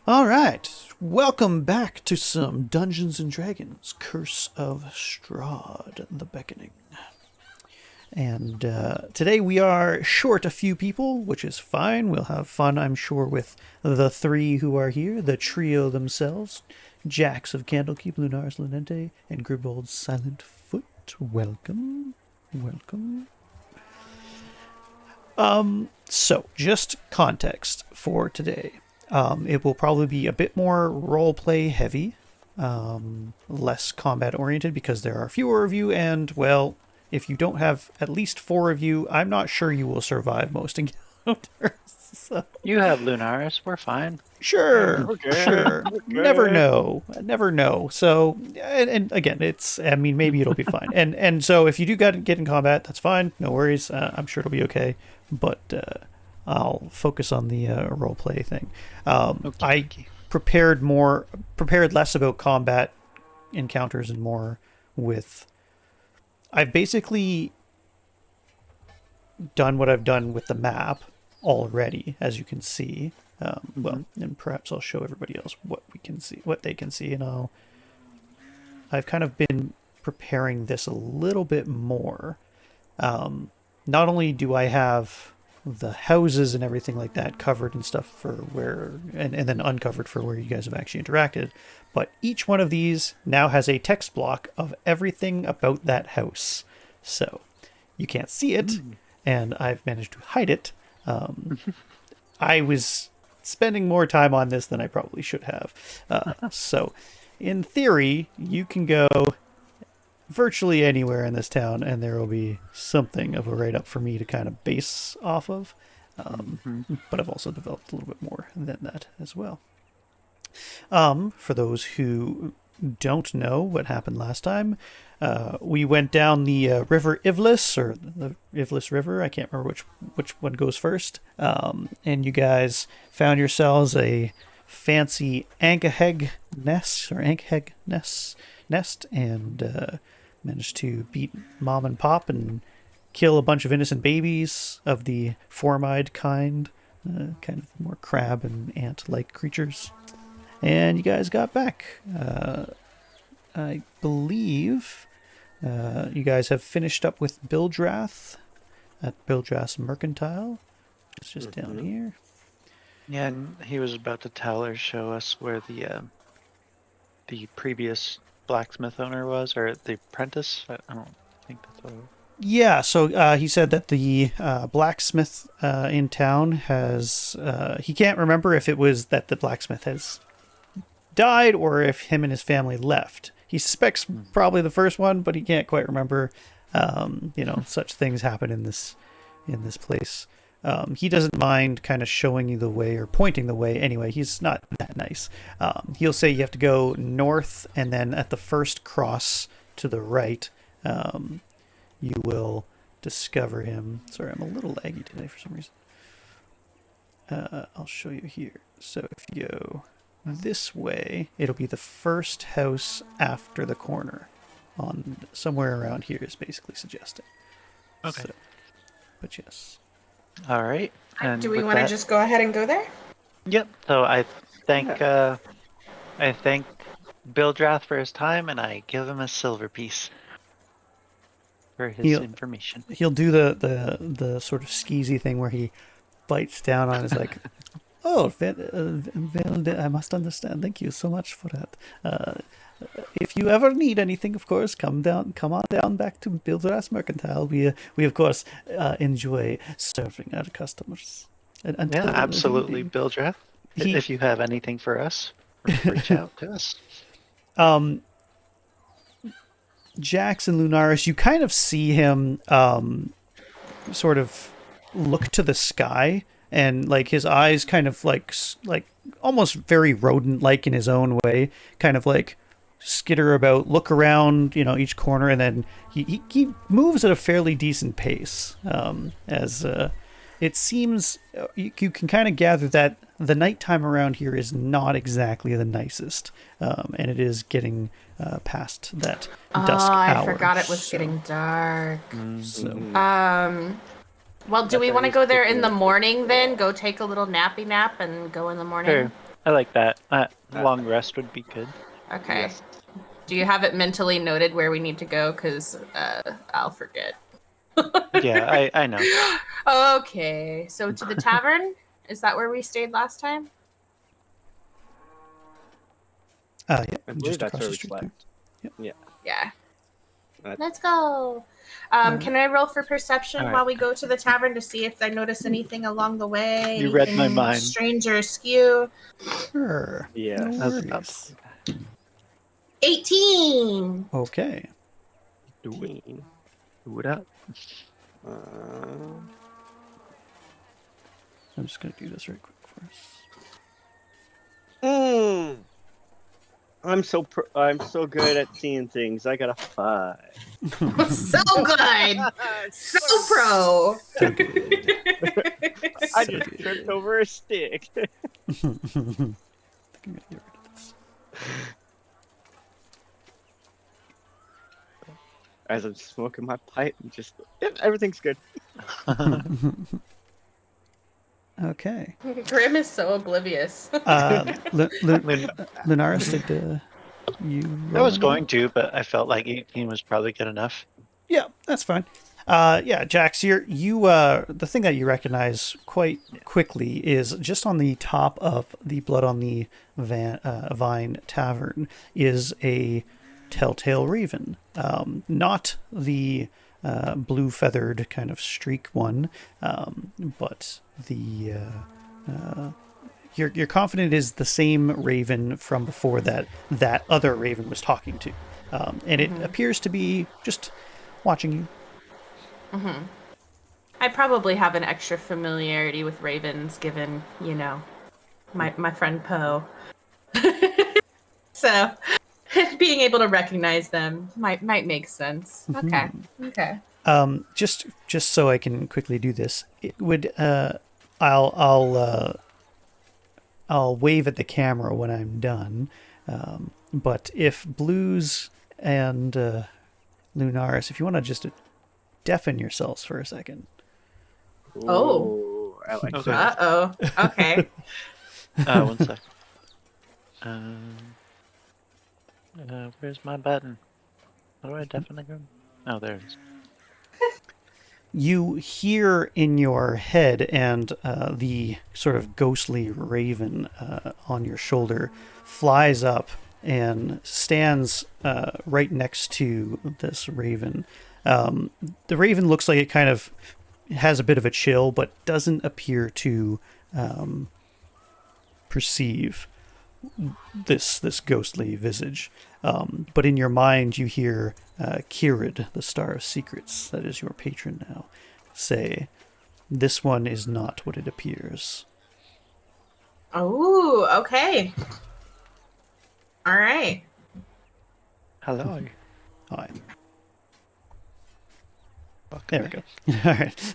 All right, welcome back to some Dungeons and Dragons: Curse of Strahd, the Beckoning. And today we are short a few people, which is fine. We'll have fun, I'm sure, with the three who are here, the trio themselves: Jax of Candlekeep, Lunaris Lanente, and Grimbald Silentfoot. Welcome, welcome. So just context for today. It will probably be a bit more roleplay heavy, less combat oriented because there are fewer of you, and, well, if you don't have at least 4 of you, I'm not sure you will survive most encounters. So. You have Lunaris, we're fine. Sure, Okay. sure. Never know. So, and again, maybe it'll be fine. And so if you do get in combat, that's fine. No worries. I'm sure it'll be okay. But I'll focus on the roleplay thing. I prepared less about combat encounters and more with. I've basically done what I've done with the map already, as you can see. Well, and perhaps I'll show everybody else what they can see, and I've kind of been preparing this a little bit more. Not only do I have the houses and everything like that covered and stuff for where, and then uncovered for where you guys have actually interacted, but each one of these now has a text block of everything about that house. So you can't see it, and I've managed to hide it. I was spending more time on this than I probably should have. So in theory, you can go virtually anywhere in this town, and there will be something of a write-up for me to kind of base off of. But I've also developed a little bit more than that as well. For those who don't know what happened last time, we went down the river Ivlis, or the Ivlis River. I can't remember which one goes first. And you guys found yourselves a fancy Ankheg nest, and managed to beat Mom and Pop and kill a bunch of innocent babies of the four-eyed kind of more crab and ant-like creatures. And you guys got back. I believe you guys have finished up with Bildrath at Bildrath's Mercantile. It's just down here. Yeah, and he was about to tell or show us where the previous blacksmith owner was, or the apprentice. I don't think that's what it was. Yeah, so he said that the blacksmith in town has... he can't remember if it was that the blacksmith has died or if him and his family left. He suspects probably the first one, but he can't quite remember. Such things happen in this place. He doesn't mind kind of showing you the way or pointing the way. Anyway, he's not that nice. He'll say you have to go north, and then at the first cross to the right, you will discover him. Sorry, I'm a little laggy today for some reason. I'll show you here. So if you go this way, it'll be the first house after the corner. On somewhere around here is basically suggesting. Okay. So, but yes. All right. And do we want to just go ahead and go there? Yep. So I thank Bildrath for his time, and I give him a silver piece for his information. He'll do the sort of skeezy thing where he bites down on his like, oh, well, I must understand. Thank you so much for that. If you ever need anything, of course, come on down back to Bildrath Mercantile. We of course enjoy serving our customers. Yeah, absolutely, Bildrath. If you have anything for us, reach out to us. Jax and Lunaris, you kind of see him sort of look to the sky, and like his eyes kind of like almost very rodent-like in his own way, kind of like skitter about, look around, each corner, and then he moves at a fairly decent pace. As it seems, you can kind of gather that the nighttime around here is not exactly the nicest, and it is getting past that dusk hour. I forgot it was getting dark. So. Well, do we want to go there in the morning then? Go take a little nappy nap and go in the morning? Sure. I like that. Long rest would be good. Okay. Yes. Do you have it mentally noted where we need to go? Because I'll forget. Yeah, I know. Okay, so to the tavern? Is that where we stayed last time? Yeah, I believe just that's across where the we street slept. there. Yeah. That- Let's go. Can I roll for perception All right. while we go to the tavern to see if I notice anything along the way? You read my Anything mind. strange or askew? Sure. Yes. No That's worries. 18! Okay. Do it up. I'm just going to do this right quick for us. I'm so good at seeing things. I got a 5. So good! So pro! So good. I So just good. tripped over a stick. I think I'm going to get rid of this. As I'm smoking my pipe, and just everything's good. Okay. Grim is so oblivious. Lunaris, did you I roll was anything? going to, but I felt like 18 was probably good enough. Yeah, that's fine. Yeah, Jax, the thing that you recognize quite quickly is just on the top of the Blood on the Vine Tavern is a telltale raven. Not the blue-feathered kind of streak one, but the... You're confident it is the same raven from before that other raven was talking to. And it appears to be just watching you. I probably have an extra familiarity with ravens given, my friend Poe. So being able to recognize them might make sense. Okay. Okay. Just so I can quickly do this, it would I'll wave at the camera when I'm done. But if Blues and Lunaris, if you want to just deafen yourselves for a second. Oh. I like Okay. that. Uh-oh. Okay. 1 sec. Where's my button? How do I definitely go? Oh, there it is. You hear in your head, and the sort of ghostly raven on your shoulder flies up and stands right next to this raven. The raven looks like it kind of has a bit of a chill, but doesn't appear to perceive this ghostly visage. But in your mind, you hear Kirid, the Star of Secrets, that is your patron now, say, "This one is not what it appears." Oh, okay. All right. Hello. Hi. Fuck There we me. go. All right.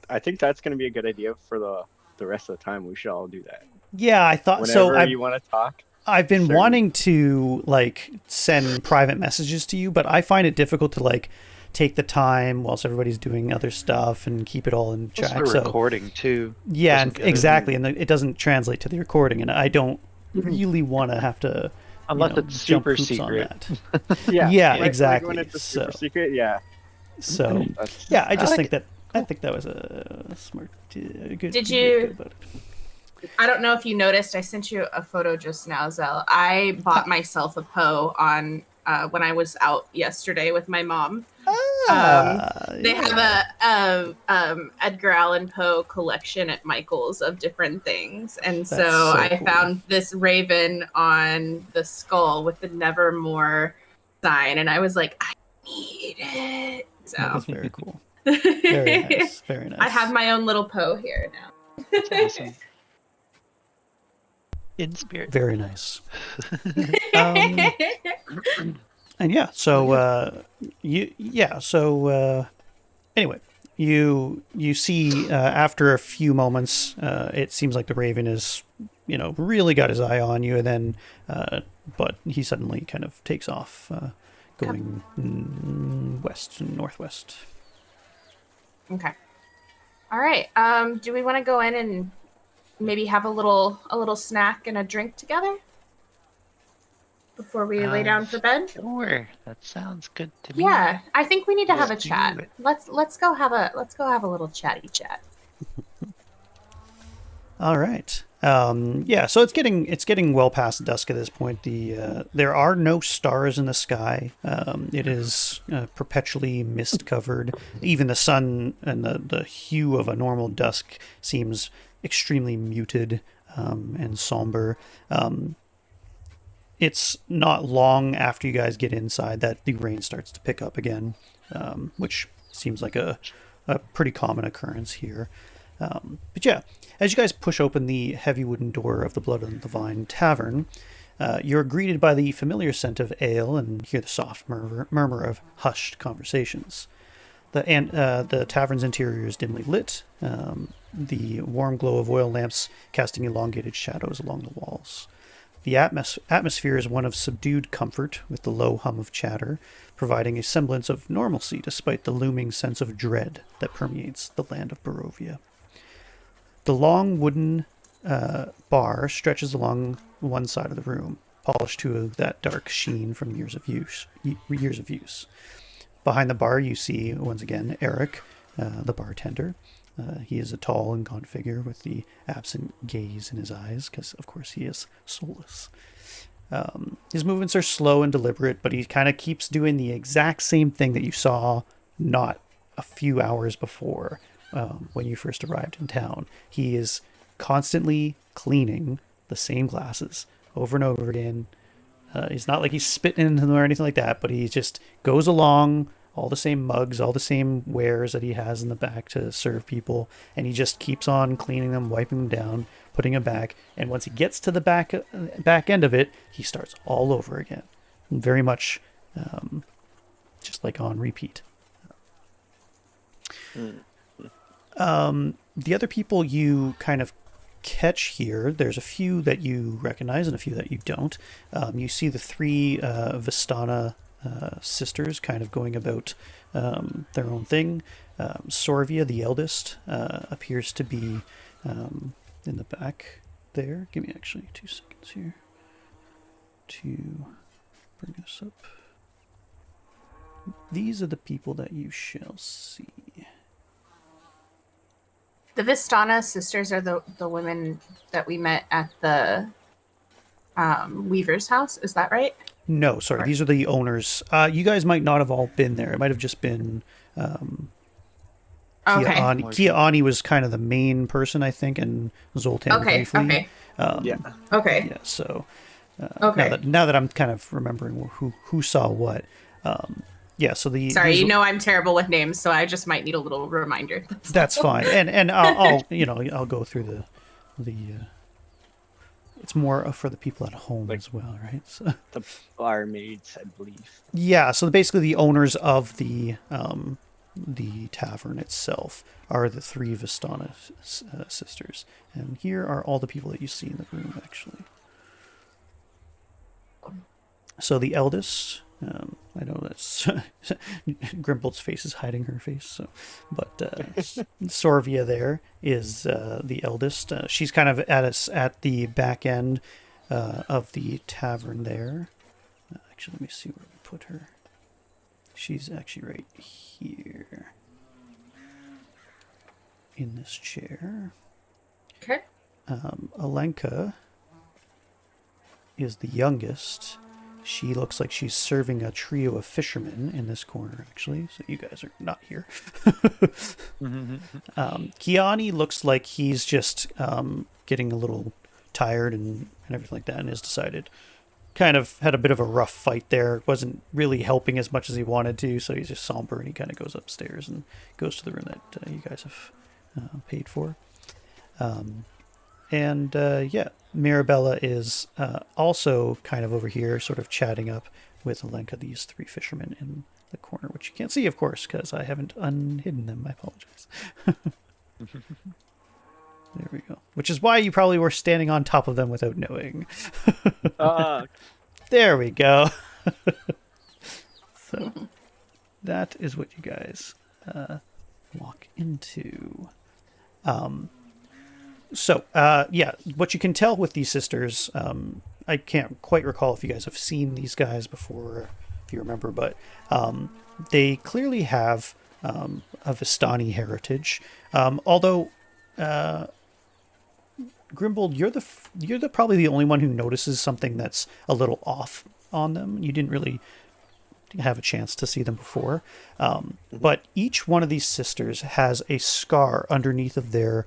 I think that's going to be a good idea for the rest of the time. We should all do that. Yeah, I thought Whenever so. you want to talk. I've been Certain- wanting to send private messages to you, but I find it difficult to take the time whilst everybody's doing other stuff and keep it all in It's check. for So recording too. yeah, Doesn't and get it. exactly, and it doesn't translate to the recording, and I don't really want to have to Unless it's jump super hoops secret. on that. Yeah, Yeah, like exactly. when it's a super So- secret, yeah. So That's, yeah, I just I like think that was a smart, good. Did way to you- go about it. I don't know if you noticed, I sent you a photo just now, Zell. I bought myself a Poe on when I was out yesterday with my mom. They have a Edgar Allan Poe collection at Michael's of different things, and so That's so I cool. found this raven on the skull with the Nevermore sign, and I was like, I need it. That is So very cool. Very nice. Very nice. I have my own little Poe here now. That's awesome. In spirit. Very nice. And yeah, so anyway, you see after a few moments, it seems like the raven is really got his eye on you, and then but he suddenly kind of takes off, going west and northwest. Okay. All right. Do we want to go in and maybe have a little snack and a drink together before we lay down for bed? Sure, that sounds good to me. Yeah, I think we need to have a Let's do chat. it. Let's go have a little chatty chat. All right. Yeah, so it's getting well past dusk at this point. There are no stars in the sky. It is perpetually mist covered. Even the sun and the hue of a normal dusk seems extremely muted and somber. It's not long after you guys get inside that the rain starts to pick up again, which seems like a pretty common occurrence here. But yeah, as you guys push open the heavy wooden door of the Blood on the Vine Tavern, you're greeted by the familiar scent of ale and hear the soft murmur of hushed conversations. The tavern's interior is dimly lit, the warm glow of oil lamps casting elongated shadows along the walls. The atmosphere is one of subdued comfort, with the low hum of chatter, providing a semblance of normalcy despite the looming sense of dread that permeates the land of Barovia. The long wooden bar stretches along one side of the room, polished to that dark sheen from years of use. Behind the bar, you see once again Eric, the bartender. He is a tall and gaunt figure with the absent gaze in his eyes, because of course he is soulless. His movements are slow and deliberate, but he kind of keeps doing the exact same thing that you saw not a few hours before. When you first arrived in town, he is constantly cleaning the same glasses over and over again. He's not like he's spitting into them or anything like that, but he just goes along, all the same mugs, all the same wares that he has in the back to serve people, and he just keeps on cleaning them, wiping them down, putting them back, and once he gets to the back end of it, he starts all over again. Very much just like on repeat. The other people you kind of catch here, there's a few that you recognize and a few that you don't. You see the three Vistana sisters kind of going about their own thing. Sorvia, the eldest, appears to be in the back there. Give me actually 2 seconds here to bring this up. These are the people that you shall see. The Vistana sisters are the women that we met at the Weaver's house. Is that right? No, sorry. These are the owners. You guys might not have all been there. It might have just been Kinyaa'áanii. Kinyaa'áanii was kind of the main person, I think, and Zoltan briefly. Okay. Yeah. Okay. Yeah. So Okay. now that I'm kind of remembering who saw what. Yeah. So Sorry, I'm terrible with names, so I just might need a little reminder. That's fine. And I'll I'll go through the. It's more for the people at home as well, right? So, The barmaids, I believe. yeah, so basically the owners of the tavern itself are the three Vistana sisters. And here are all the people that you see in the room, actually. So the eldest, I know that's Grimbald's face is hiding her face, so, but Sorvia there is the eldest. She's kind of at the back end of the tavern there. Actually, let me see where we put her. She's actually right here in this chair. Okay. Alenka is the youngest. She looks like she's serving a trio of fishermen in this corner, actually. So you guys are not here. Kinyaa'áanii looks like he's just getting a little tired and everything like that, and has decided, kind of had a bit of a rough fight there. Wasn't really helping as much as he wanted to, so he's just somber, and he kind of goes upstairs and goes to the room that you guys have paid for. Yeah, Mirabella is also kind of over here, sort of chatting up with Alenka, these three fishermen in the corner, which you can't see, of course, because I haven't unhidden them. I apologize. There we go. Which is why you probably were standing on top of them without knowing. There we go. So that is what you guys walk into. So, yeah, what you can tell with these sisters, I can't quite recall if you guys have seen these guys before, if you remember, but they clearly have a Vistani heritage. Although, Grimbald, you're probably the only one who notices something that's a little off on them. You didn't really have a chance to see them before, but each one of these sisters has a scar underneath of their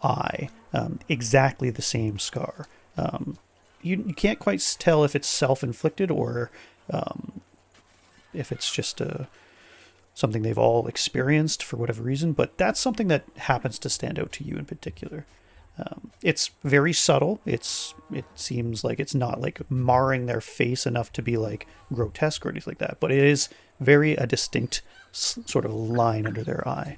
eye, exactly the same scar. You can't quite tell if it's self-inflicted or if it's just something they've all experienced for whatever reason, but that's something that happens to stand out to you in particular. It's very subtle. It seems like it's not like marring their face enough to be like grotesque or anything like that, but it is very a distinct sort of line under their eye.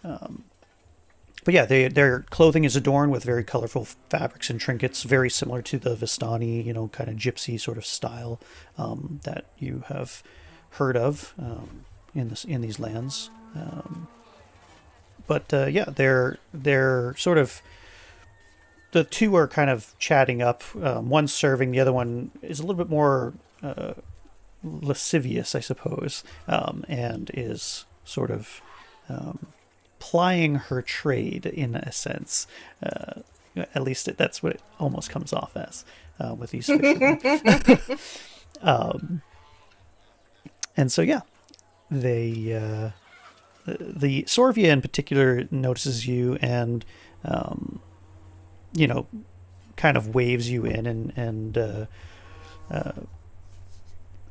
But yeah, their clothing is adorned with very colorful fabrics and trinkets, very similar to the Vistani, kind of gypsy sort of style that you have heard of in these lands. But yeah, they're sort of, the two are kind of chatting up. One's serving, the other one is a little bit more lascivious, I suppose, and is sort of plying her trade in a sense. At least that's what it almost comes off as with these fishermen. And so, yeah, the Sorvia in particular notices you and, kind of waves you in, and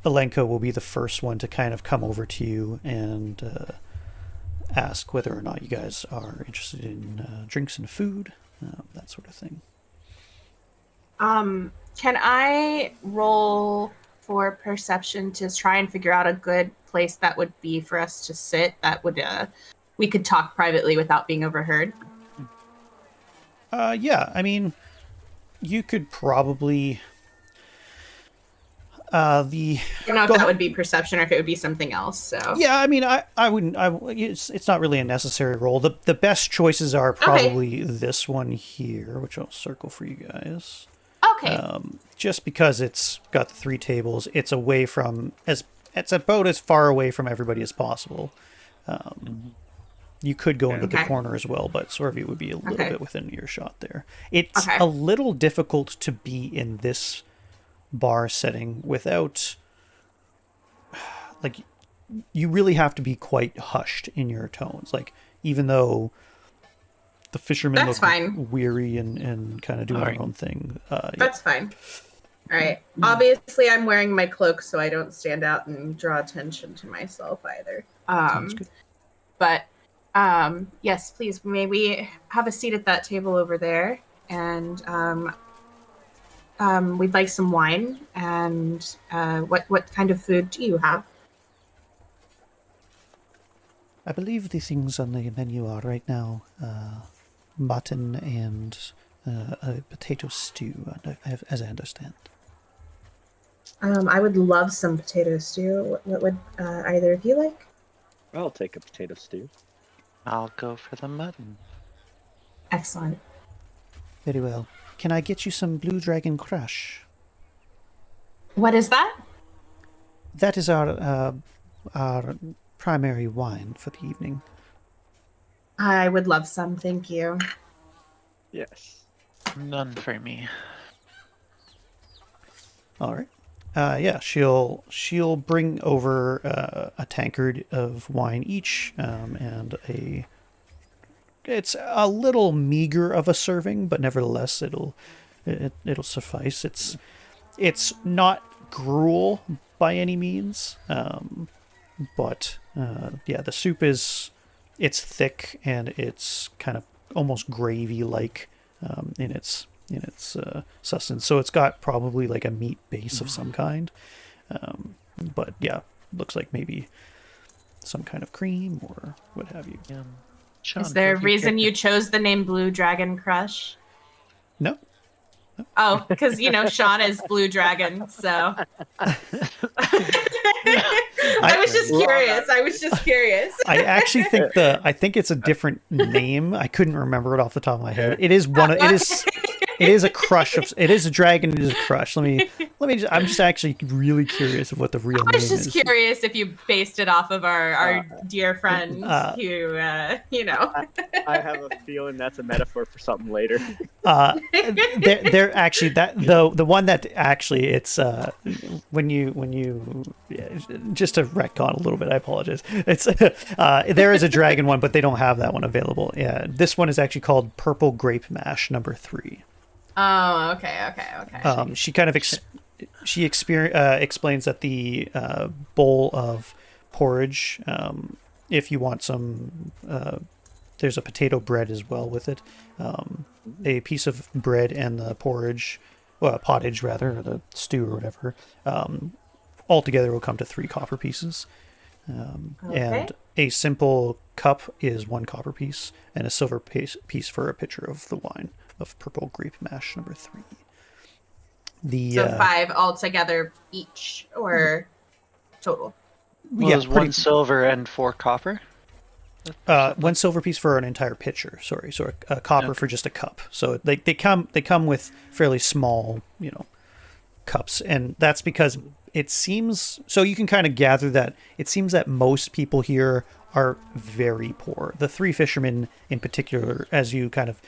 Alenka will be the first one to kind of come over to you and ask whether or not you guys are interested in drinks and food, that sort of thing. Can I roll for perception to try and figure out a good place that would be for us to sit, that would we could talk privately without being overheard? Yeah, I mean, you could probably I don't know if that would be perception or if it would be something else. So yeah, I mean, I wouldn't. It's not really a necessary roll. The best choices are probably this one here, which I'll circle for you guys. Okay. Just because it's got the 3 tables, it's away from it's about as far away from everybody as possible. You could go into the corner as well, but Sorvia would be a little bit within earshot there. It's a little difficult to be in this bar setting without, like, you really have to be quite hushed in your tones. Like, even though the fishermen look weary and kind of doing their own thing. That's fine. All right. Obviously, I'm wearing my cloak so I don't stand out and draw attention to myself either. Sounds good. But yes, please, may we have a seat at that table over there? And we'd like some wine. And what kind of food do you have? I believe the things on the menu are right now mutton and a potato stew, as I understand. I would love some potato stew. What would either of you like? I'll take a potato stew. I'll go for the mutton. Excellent. Very well. Can I get you some Blue Dragon Crush? What is that? That is our primary wine for the evening. I would love some, thank you. Yes. None for me. All right. Yeah, she'll bring over a tankard of wine each, and it's a little meager of a serving, but nevertheless it'll suffice. It's not gruel by any means, but yeah, the soup it's thick and it's kind of almost gravy like in its sustenance. So it's got probably like a meat base of some kind. But yeah, looks like maybe some kind of cream or what have you. Sean, is there a reason you chose the name Blue Dragon Crush? No. Oh, because Sean is Blue Dragon, so. I was just curious. I was just curious. I actually think I think it's a different name. I couldn't remember it off the top of my head. It is one of it is a crush of it is a dragon. It is a crush. Let me. I'm just actually really curious of what the real name is. I was just curious if you based it off of our dear friend who you know. I have a feeling that's a metaphor for something later. They're actually the one that actually it's when you just to retcon a little bit. I apologize. It's there is a dragon one, but they don't have that one available. Yeah, this one is actually called Purple Grape Mash number 3. Oh, okay. She kind of explains that the bowl of porridge, if you want some, there's a potato bread as well with it. A piece of bread and the porridge, pottage rather, or the stew or whatever, altogether will come to 3 copper pieces. And a simple cup is 1 copper piece, and a silver piece for a pitcher of the wine of Purple Grape Mash number 3. So 5 altogether each, or total? Well, yeah, is 1 silver and 4 copper? 1 silver piece for an entire pitcher. Sorry, so a copper for just a cup. So they come with fairly small, cups, and that's because it seems. So you can kind of gather that it seems that most people here are very poor. The 3 fishermen in particular, as you kind of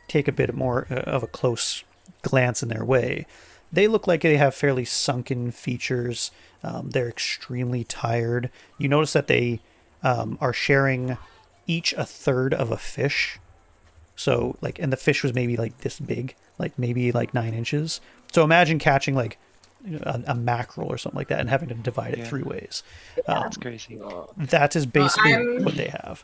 take a bit more of a close glance in their way, they look like they have fairly sunken features. They're extremely tired. You notice that they are sharing each a third of a fish. So and the fish was maybe like this big, maybe 9 inches. So imagine catching a mackerel or something like that and having to divide it 3 ways. That's crazy. That is basically what they have.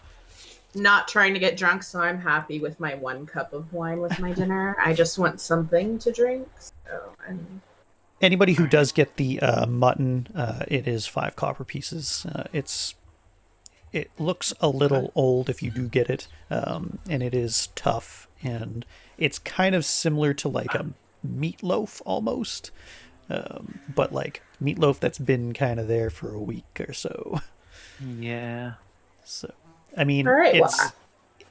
Not trying to get drunk, so I'm happy with my 1 cup of wine with my dinner. I just want something to drink. So anybody who does get the mutton, it is 5 copper pieces. It looks a little old if you do get it, and it is tough, and it's kind of similar to a meatloaf almost, but meatloaf that's been kind of there for a week or so. Yeah. So. I mean, right,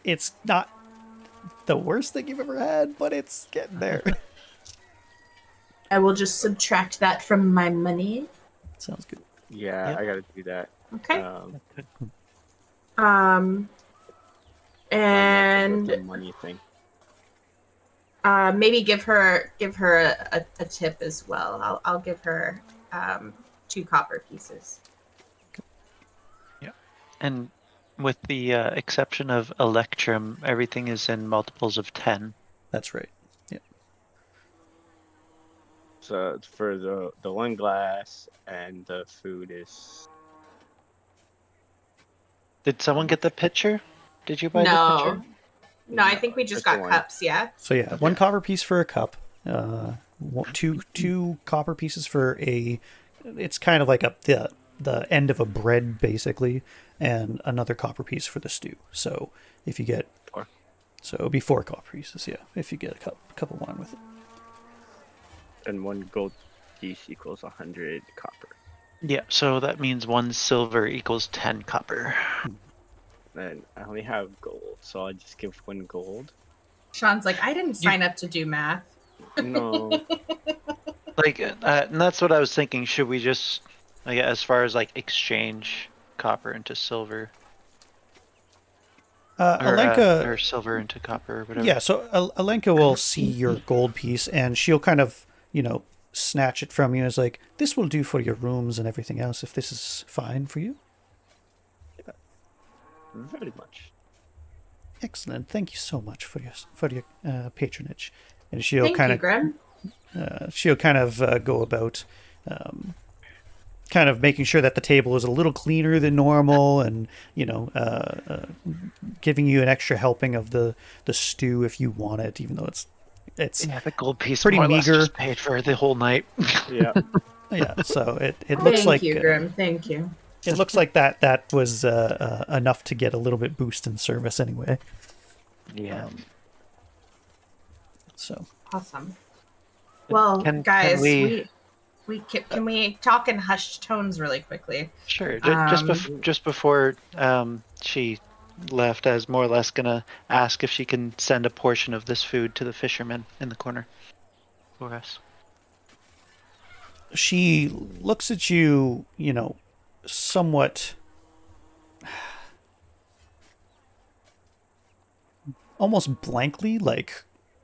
it's not the worst thing you've ever had, but it's getting there. I will just subtract that from my money. Sounds good. Yeah, Yep. I gotta do that. Okay. And the money thing. Maybe give her a tip as well. I'll give her 2 copper pieces. Yeah. And with the exception of Electrum, everything is in multiples of 10. That's right. Yeah. So for the 1 glass and the food is. Did someone get the pitcher? Did you buy the pitcher? No, I think we just got cups, yeah? So yeah, 1 copper piece for a cup, 2 copper pieces for it's kind of like the end of a bread basically, and another copper piece for the stew. So if you get 4. So it'll be 4 copper pieces, yeah, if you get a cup of wine with it. And 1 gold piece equals 100 copper. Yeah, so that means 1 silver equals 10 copper. And I only have gold, so I'll just give 1 gold. Sean's like, I didn't sign up to do math. No. And that's what I was thinking. Should we just, as far as exchange copper into silver? Or silver into copper or whatever. Yeah, so Alenka will see your gold piece, and she'll kind of, snatch it from you as this will do for your rooms and everything else, if this is fine for you. Yeah. Very much. Excellent. Thank you so much for your patronage. And she'll Thank you, Grim. She'll kind of go about kind of making sure that the table is a little cleaner than normal, and giving you an extra helping of the stew if you want it, even though it's the gold piece pretty more or less meager. just paid for the whole night. Yeah. Yeah. So it looks Thank you, Grim. Thank you. It looks like that was enough to get a little bit boost in service anyway. Yeah. So awesome. Well, Can guys, we Can we talk in hushed tones really quickly? Sure. Just before she left, I was more or less gonna ask if she can send a portion of this food to the fisherman in the corner for us. She looks at you, somewhat almost blankly, like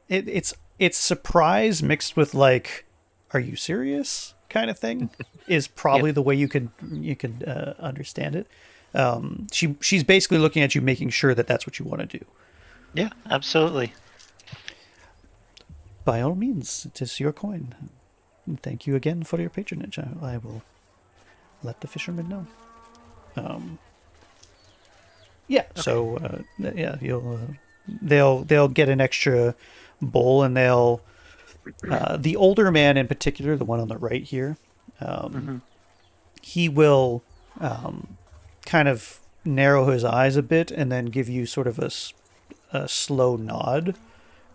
it's surprise mixed with like, are you serious kind of thing is probably the way you could understand it. She's basically looking at you, making sure that that's what you want to do. Yeah, absolutely. By all means, it is your coin. Thank you again for your patronage. I will let the fisherman know. Yeah. Okay. So they'll get an extra bowl, and they'll the older man in particular, the one on the right here, he will kind of narrow his eyes a bit and then give you sort of a slow nod.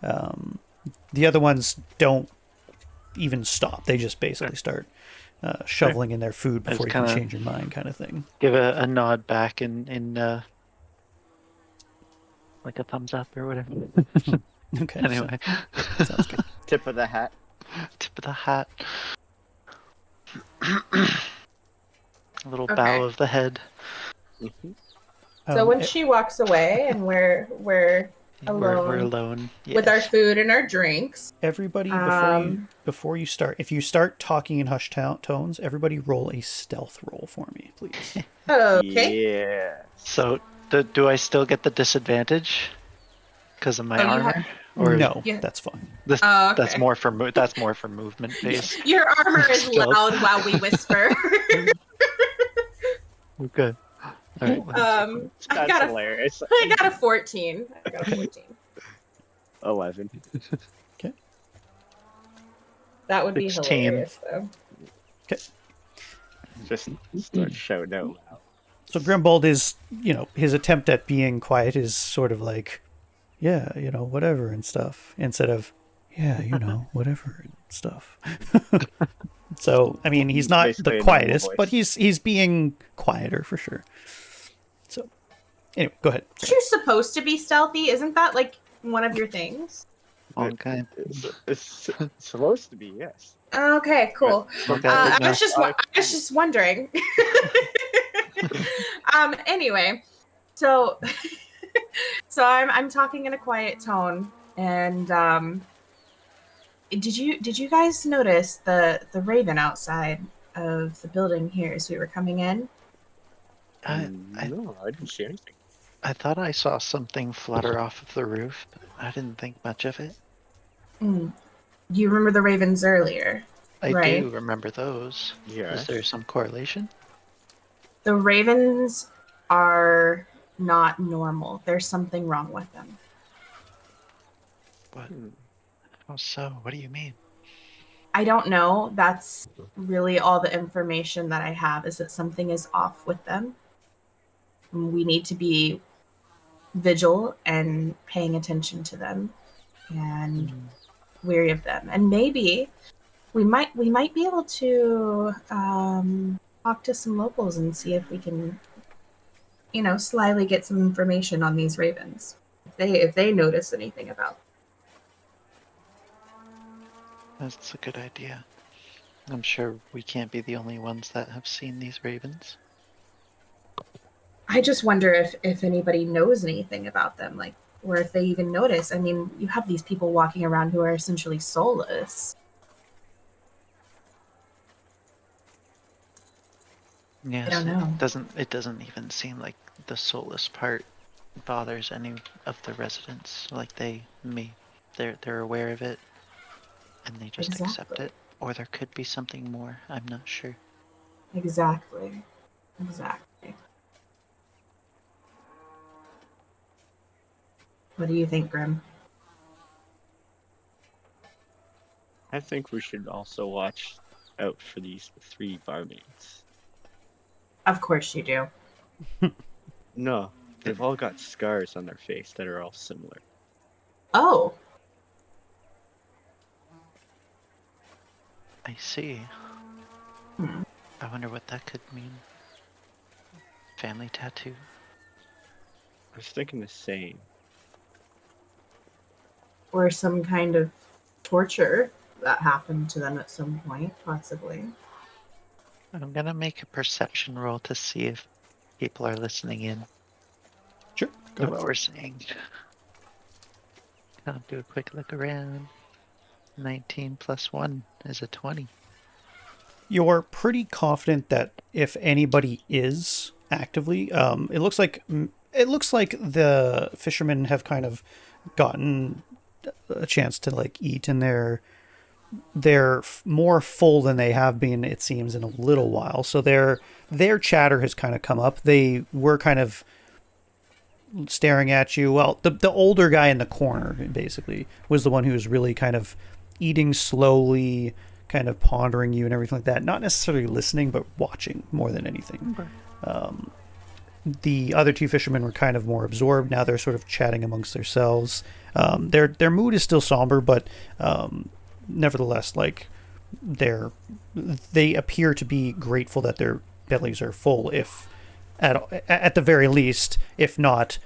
The other ones don't even stop. They just basically start shoveling in their food before you can change your mind, kind of thing. Give a nod back in like a thumbs up or whatever. Okay. Anyway. Sounds good. Tip of the hat. Tip of the hat. A little bow of the head. Mm-hmm. So when she walks away and we're alone, we're alone with our food and our drinks. Everybody, before you start, if you start talking in hushed tones, everybody roll a stealth roll for me, please. Okay. Yeah. So do I still get the disadvantage because of my armor? Or no, that's fine. Okay. That's more for movement based. Your armor is loud while we whisper. Okay. All right. That's hilarious. I got a 14. 11. Okay. That would be 16. hilarious, though. Okay. Just start shouting out loud. So Grimbald is, his attempt at being quiet is sort of like, yeah, whatever and stuff, instead of, yeah, whatever and stuff. So, I mean, he's not Basically the quietest, but he's being quieter for sure. So, anyway, go ahead. You're supposed to be stealthy. Isn't that like one of your things? Okay. It's supposed to be, yes. Okay, cool. Okay. I was just wondering. Anyway, so I'm talking in a quiet tone, and did you guys notice the raven outside of the building here as we were coming in? No, I didn't see anything. I thought I saw something flutter off of the roof, but I didn't think much of it. You remember the ravens earlier? I right? do remember those. Yeah. Is there some correlation? The ravens are not normal. There's something wrong with them. What? How so? What do you mean? I don't know. That's really all the information that I have, is that something is off with them. We need to be vigilant and paying attention to them and wary of them. And maybe we might be able to talk to some locals and see if we can, slyly get some information on these ravens. If they notice anything about them. That's a good idea. I'm sure we can't be the only ones that have seen these ravens. I just wonder if anybody knows anything about them, or if they even notice. I mean, you have these people walking around who are essentially soulless. Yes, I don't know. It doesn't even seem like the soulless part bothers any of the residents. Like they're aware of it, and they just accept it. Or there could be something more. I'm not sure. Exactly. What do you think, Grim? I think we should also watch out for these 3 barmaids. Of course you do. No, they've all got scars on their face that are all similar. Oh. I see. I wonder what that could mean. Family tattoo. I was thinking the same. Or some kind of torture that happened to them at some point, possibly. I'm gonna make a perception roll to see if people are listening in Sure. to what we're saying. I'll do a quick look around. 19 plus 1 is a 20. You're pretty confident that if anybody is actively, it looks like the fishermen have kind of gotten a chance to like eat, and they're more full than they have been, it seems, in a little while. So their chatter has kind of come up. They were kind of staring at you. Well, the older guy in the corner basically was the one who was really kind of eating slowly, kind of pondering you and everything like that. Not necessarily listening, but watching more than anything. The other two fishermen were kind of more absorbed. Now they're sort of chatting amongst themselves. Their mood is still somber, but nevertheless, like they appear to be grateful that their bellies are full, if at the very least, if not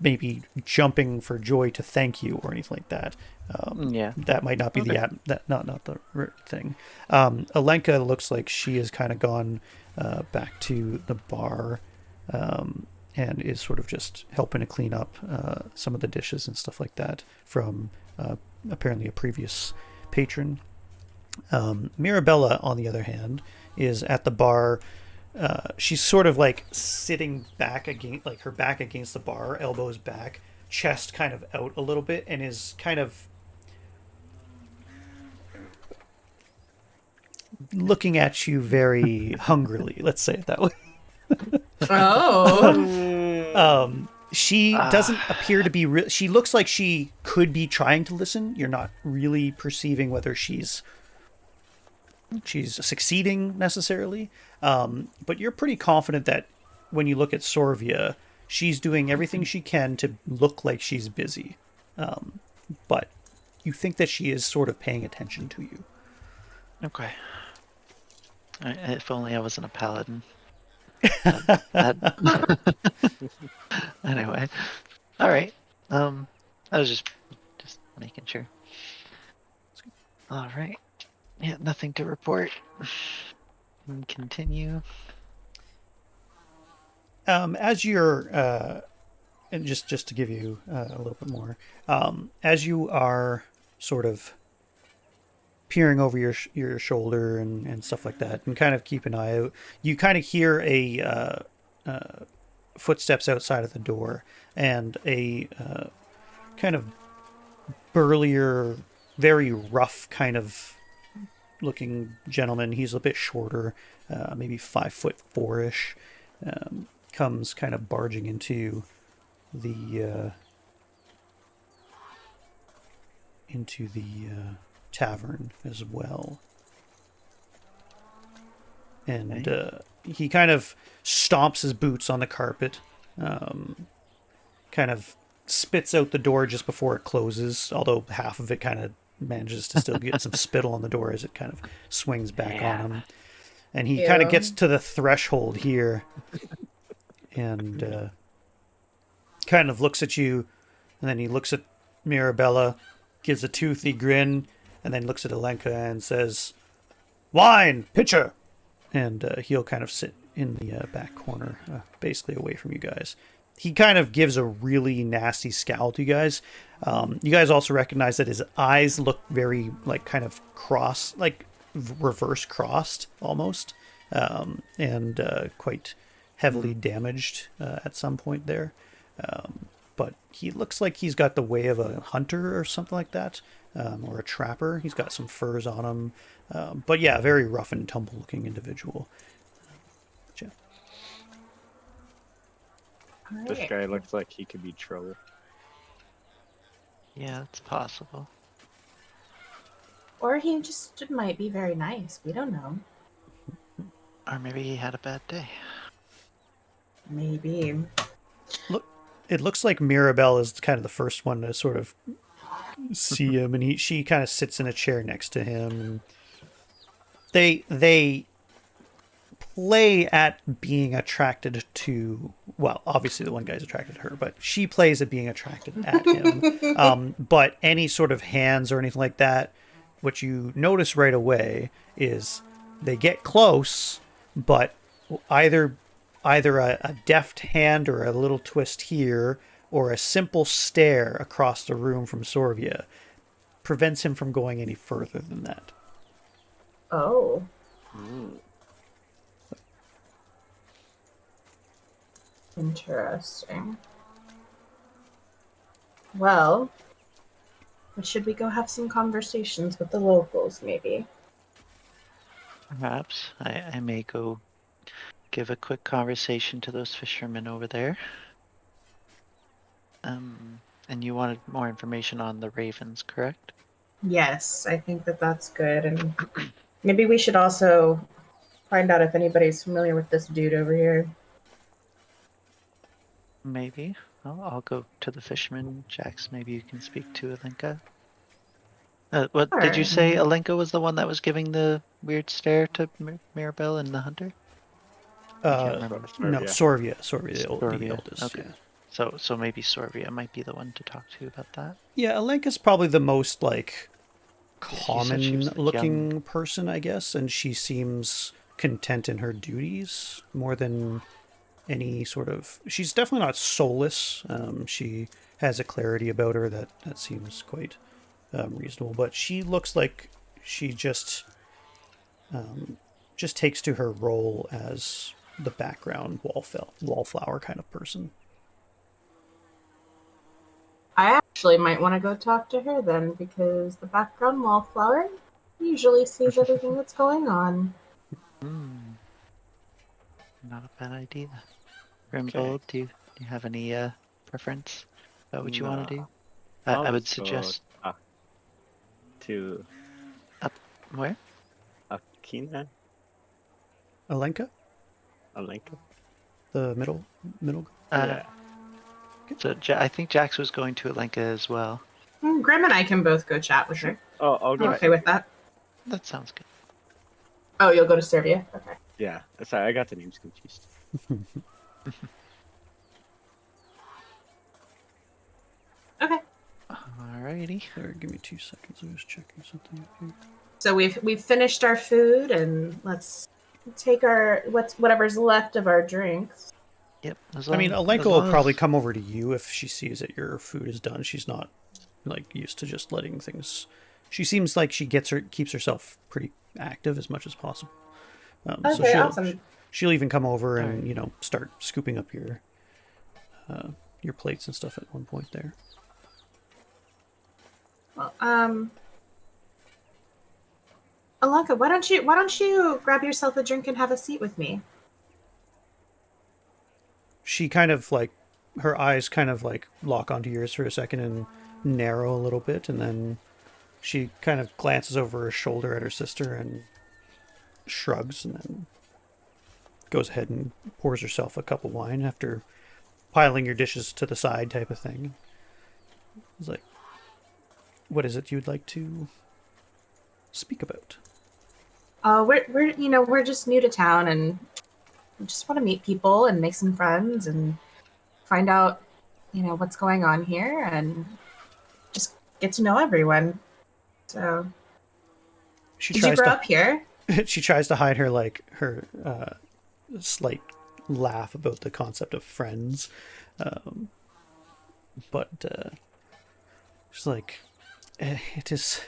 maybe jumping for joy to thank you or anything like that. Yeah. That might not be not the thing. Alenka looks like she has kind of gone back to the bar and is sort of just helping to clean up some of the dishes and stuff like that from apparently a previous patron. Mirabella, on the other hand, is at the bar. She's sort of like sitting back against, like her back against the bar, elbows back, chest kind of out a little bit, and is kind of looking at you very hungrily. Let's say it that way. Oh. She doesn't appear to be she looks like she could be trying to listen. You're not really perceiving whether she's succeeding necessarily, but you're pretty confident that when you look at Sorvia, she's doing everything she can to look like she's busy, but you think that she is sort of paying attention to you. Okay. If only I wasn't a paladin. Anyway, all right. I was just making sure. All right. Yeah, nothing to report. Continue. As you're, and just to give you a little bit more, as you are sort of peering over your shoulder and stuff like that, and kind of keep an eye out, you kind of hear a footsteps outside of the door, and a kind of burlier, very rough kind of looking gentleman. He's a bit shorter, maybe 5'4" comes kind of barging into the tavern as well, and he kind of stomps his boots on the carpet, kind of spits out the door just before it closes, although half of it kind of manages to still get some spittle on the door as it kind of swings back on him. And he kind of gets to the threshold here and kind of looks at you, and then he looks at Mirabella, gives a toothy grin, and then looks at Alenka and says, "Wine, pitcher!" And he'll kind of sit in the back corner, basically away from you guys. He kind of gives a really nasty scowl to you guys. You guys also recognize that his eyes look very, like, kind of crossed, like reverse crossed almost, and quite heavily damaged at some point there. But he looks like he's got the way of a hunter or something like that, or a trapper. He's got some furs on him. But yeah, very rough and tumble looking individual. This guy looks like he could be trouble. Yeah, it's possible. Or he just might be very nice. We don't know. Or maybe he had a bad day. Maybe. Look, it looks like Mirabelle is kind of the first one to sort of see him, and she kind of sits in a chair next to him. And they play at being attracted to, well, obviously the one guy's attracted to her, but she plays at being attracted at him. But any sort of hands or anything like that, what you notice right away is they get close, but either a deft hand or a little twist here, or a simple stare across the room from Sorvia prevents him from going any further than that. Oh. Interesting. Well, should we go have some conversations with the locals, maybe? Perhaps. I may go give a quick conversation to those fishermen over there. And you wanted more information on the ravens, correct? Yes, I think that that's good. And maybe we should also find out if anybody's familiar with this dude over here. Maybe. I'll go to the fishermen. Jax, maybe you can speak to Alenka. What did you Sure. say? Alenka was the one that was giving the weird stare to Mirabelle and the hunter? I can't remember. No, Sorvia, the Sorvia, eldest. okay. Yeah. So maybe Sorvia might be the one to talk to about that. Yeah, Alenka's probably the most like You said she was, like, common-looking young. person, I guess, and she seems content in her duties more than any sort of. She's definitely not soulless. She has a clarity about her that seems quite reasonable, but she looks like she just takes to her role as the background wallflower kind of person. I actually might want to go talk to her then, because the background wallflower usually sees everything that's going on. Not a bad idea. Grimbald, do you have any preference about what you want to do? I would suggest to up where? Akina, Alenka, the middle. yeah. So I think Jax was going to Alenka as well. Grim and I can both go chat with her. Oh, I'll go. I'm okay with that. That sounds good. Oh, you'll go to Serbia? Okay. Yeah, sorry, I got the names confused. Okay. Alrighty. Sorry, give me 2 seconds. I'm just checking something up here. So we've finished our food, and let's take our whatever's left of our drinks. Yep. I mean, Alenka will probably come over to you if she sees that your food is done. She's not like used to just letting things. She seems like she keeps herself pretty active as much as possible. Okay, awesome. She'll even come over and start scooping up your plates and stuff at one point there. Well, Alenka, why don't you grab yourself a drink and have a seat with me? She kind of like, her eyes kind of like lock onto yours for a second and narrow a little bit, and then she kind of glances over her shoulder at her sister and shrugs, and then goes ahead and pours herself a cup of wine after piling your dishes to the side type of thing. It's like, what is it you'd like to speak about? We're just new to town, and we just want to meet people and make some friends and find out, what's going on here and just get to know everyone. So, did you grow up here? She tries to hide her slight laugh about the concept of friends, but she's like, it is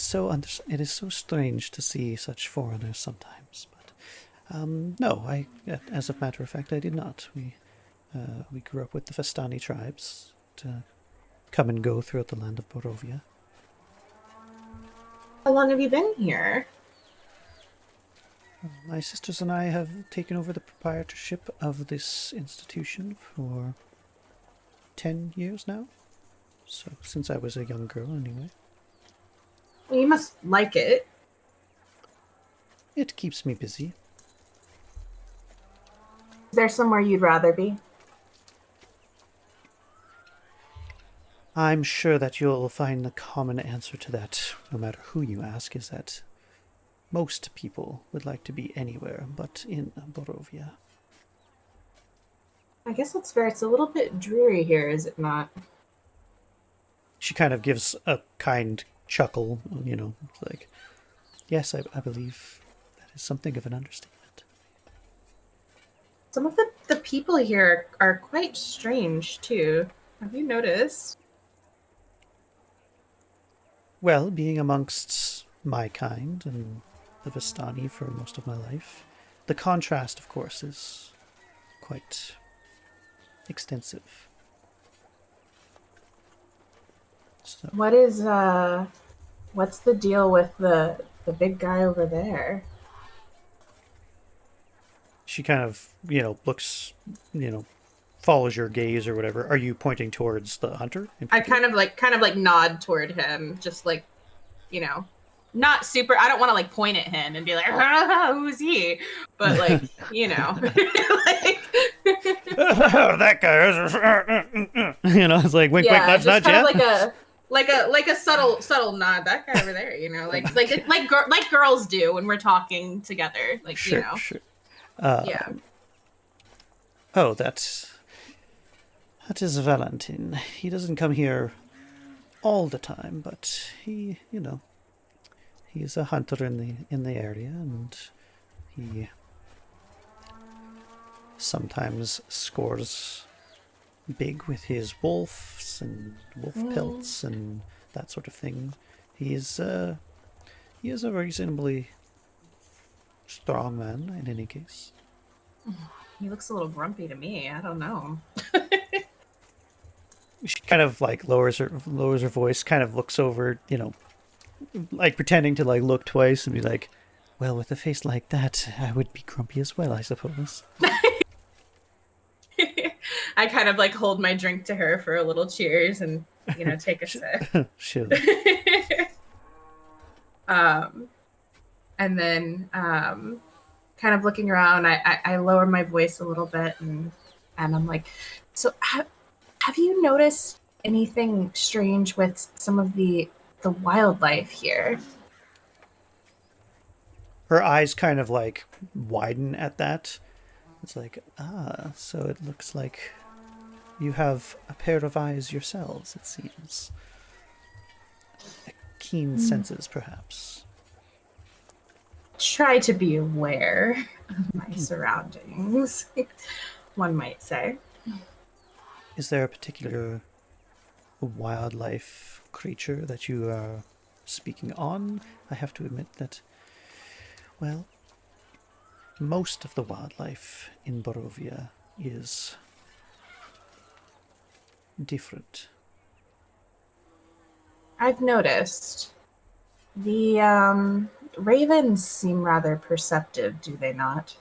so strange to see such foreigners sometimes. But no, as a matter of fact, I did not. We grew up with the Vestani tribes to come and go throughout the land of Borovia. How long have you been here? My sisters and I have taken over the proprietorship of this institution for 10 years now. So, since I was a young girl, anyway. Well, you must like it. It keeps me busy. Is there somewhere you'd rather be? I'm sure that you'll find the common answer to that, no matter who you ask, is that most people would like to be anywhere but in Barovia. I guess that's fair. It's a little bit dreary here, is it not? She kind of gives a kind chuckle, it's like, yes, I believe that is something of an understatement. Some of the people here are quite strange, too. Have you noticed? Well, being amongst my kind and the Vistani for most of my life, the contrast, of course, is quite extensive. So, What's the deal with the big guy over there? she kind of, looks, follows your gaze or whatever. Are you pointing towards the hunter? I kind of like nod toward him, just like, not super. I don't want to like point at him and be like, who's he? But like, like, that guy. It's like wink, wink, nudge, nudge. Yeah, like a subtle nod. That guy over there, like girls do when we're talking together, like Sure. Yeah. Oh, that is Valentin. He doesn't come here all the time, but he, he's a hunter in the area, and he sometimes scores big with his wolves and wolf pelts and that sort of thing. He is a reasonably strong man in any case. He looks a little grumpy to me. I don't know. She kind of like lowers her voice, kind of looks over, like pretending to like look twice and be like, well, with a face like that, I would be grumpy as well, I suppose. I kind of like hold my drink to her for a little cheers and, take a sip. Sure. And then, kind of looking around, I lower my voice a little bit and I'm like, so have you noticed anything strange with some of the wildlife here? Her eyes kind of like widen at that. It's like, so it looks like you have a pair of eyes yourselves, it seems. Keen senses, perhaps. Try to be aware of my surroundings, one might say. Is there a particular wildlife creature that you are speaking on? I have to admit that, well, most of the wildlife in Barovia is different. I've noticed. The ravens seem rather perceptive, do they not?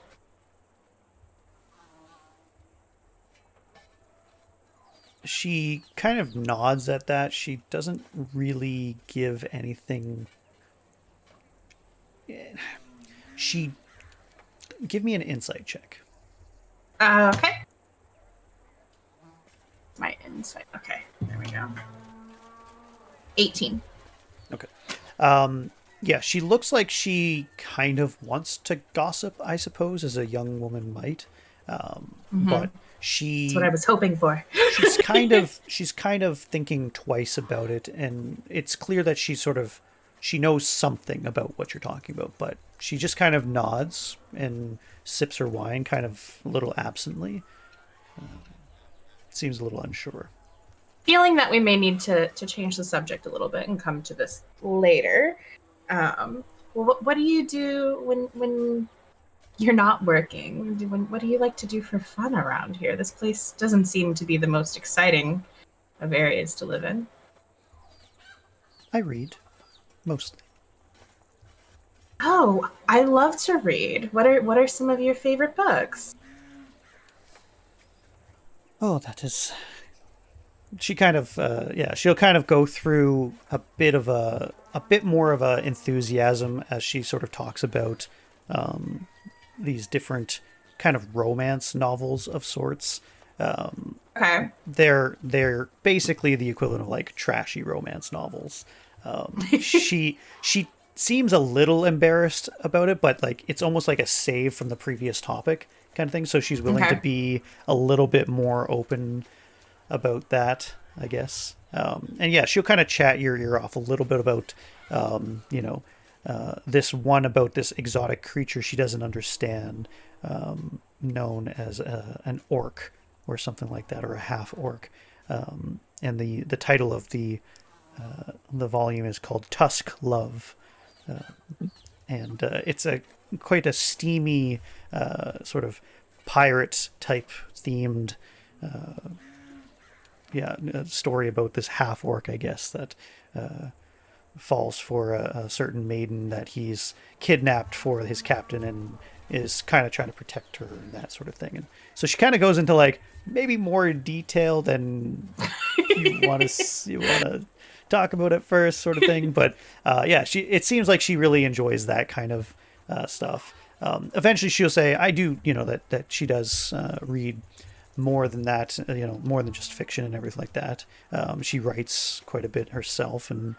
She kind of nods at that. She doesn't really give anything. Give me an insight check. Okay. My insight. Okay, there we go. 18. Okay. Yeah, she looks like she kind of wants to gossip, I suppose, as a young woman might. But That's what I was hoping for. she's kind of thinking twice about it, and it's clear that she knows something about what you're talking about, but she just kind of nods and sips her wine kind of a little absently. Seems a little unsure. Feeling that we may need to change the subject a little bit and come to this later. What do you do when you're not working? What do you like to do for fun around here? This place doesn't seem to be the most exciting of areas to live in. I read, mostly. Oh, I love to read. What are some of your favorite books? Oh, that is. She kind of, she'll kind of go through a bit more of a enthusiasm as she sort of talks about these different kind of romance novels of sorts. Okay. They're basically the equivalent of like trashy romance novels. She seems a little embarrassed about it, but like it's almost like a save from the previous topic kind of thing. So she's willing to be a little bit more open about that, I guess. And yeah, she'll kind of chat your ear off a little bit about, this one about this exotic creature she doesn't understand, known as an orc or something like that, or a half orc. And the title of the volume is called Tusk Love. And it's quite a steamy, sort of pirate type themed, a story about this half orc, I guess, that falls for a certain maiden that he's kidnapped for his captain and is kind of trying to protect her and that sort of thing. And so she kind of goes into like maybe more detail than you want to talk about at first, sort of thing. But it seems like she really enjoys that kind of stuff. Eventually she'll say, I do, that she does read more than that, more than just fiction and everything like that. She writes quite a bit herself, and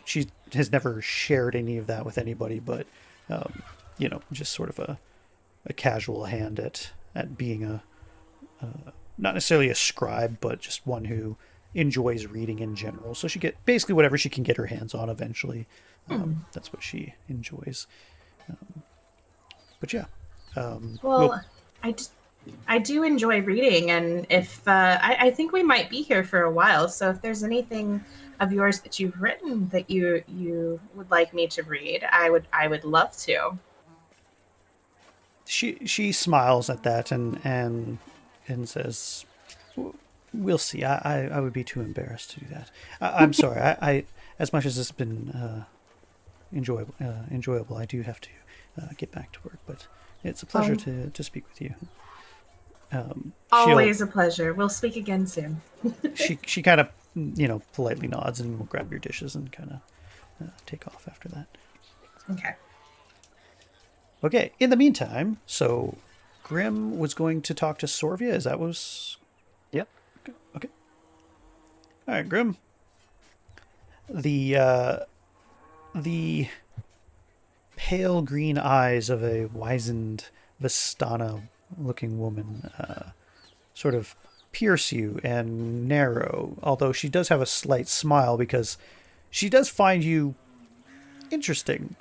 she has never shared any of that with anybody, but just sort of a casual hand at being a not necessarily a scribe, but just one who enjoys reading in general. So she get basically whatever she can get her hands on eventually. That's what she enjoys. But yeah. I do enjoy reading, and if I think we might be here for a while, so if there's anything of yours that you've written that you would like me to read, I would love to. She smiles at that and says, "We'll see. I would be too embarrassed to do that. I'm sorry. I as much as it's been enjoyable, I do have to get back to work. But it's a pleasure to speak with you." Always a pleasure. We'll speak again soon. she kind of politely nods and will grab your dishes and kind of take off after that. Okay. In the meantime, so Grim was going to talk to Sorvia. Is that was? Yep. Okay. All right, Grim. The pale green eyes of a wizened Vistana-looking woman sort of pierce you and narrow, although she does have a slight smile because she does find you interesting,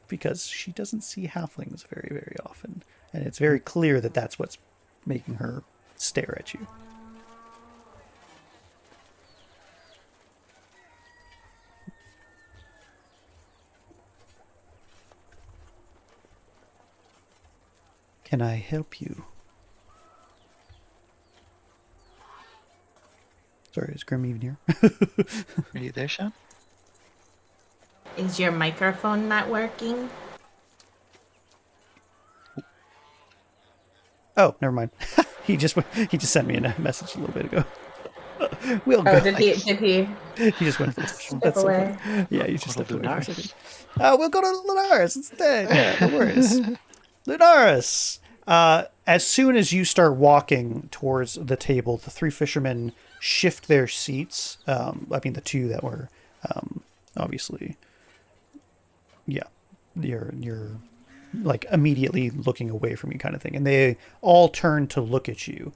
because she doesn't see halflings very, very often. And it's very clear that that's what's making her stare at you. Can I help you? Sorry, is Grim even here? Are you there, Sean? Is your microphone not working? Oh, never mind. He just sent me a message a little bit ago. We'll go. Did he? He just went. Step away. So funny. Yeah, you just stepped away for a Lunaris. second. We'll go to Lunaris instead. Yeah, no worries. Lunaris. As soon as you start walking towards the table, the three fishermen shift their seats. The two that were obviously, yeah, you're like immediately looking away from you, kind of thing, and they all turn to look at you.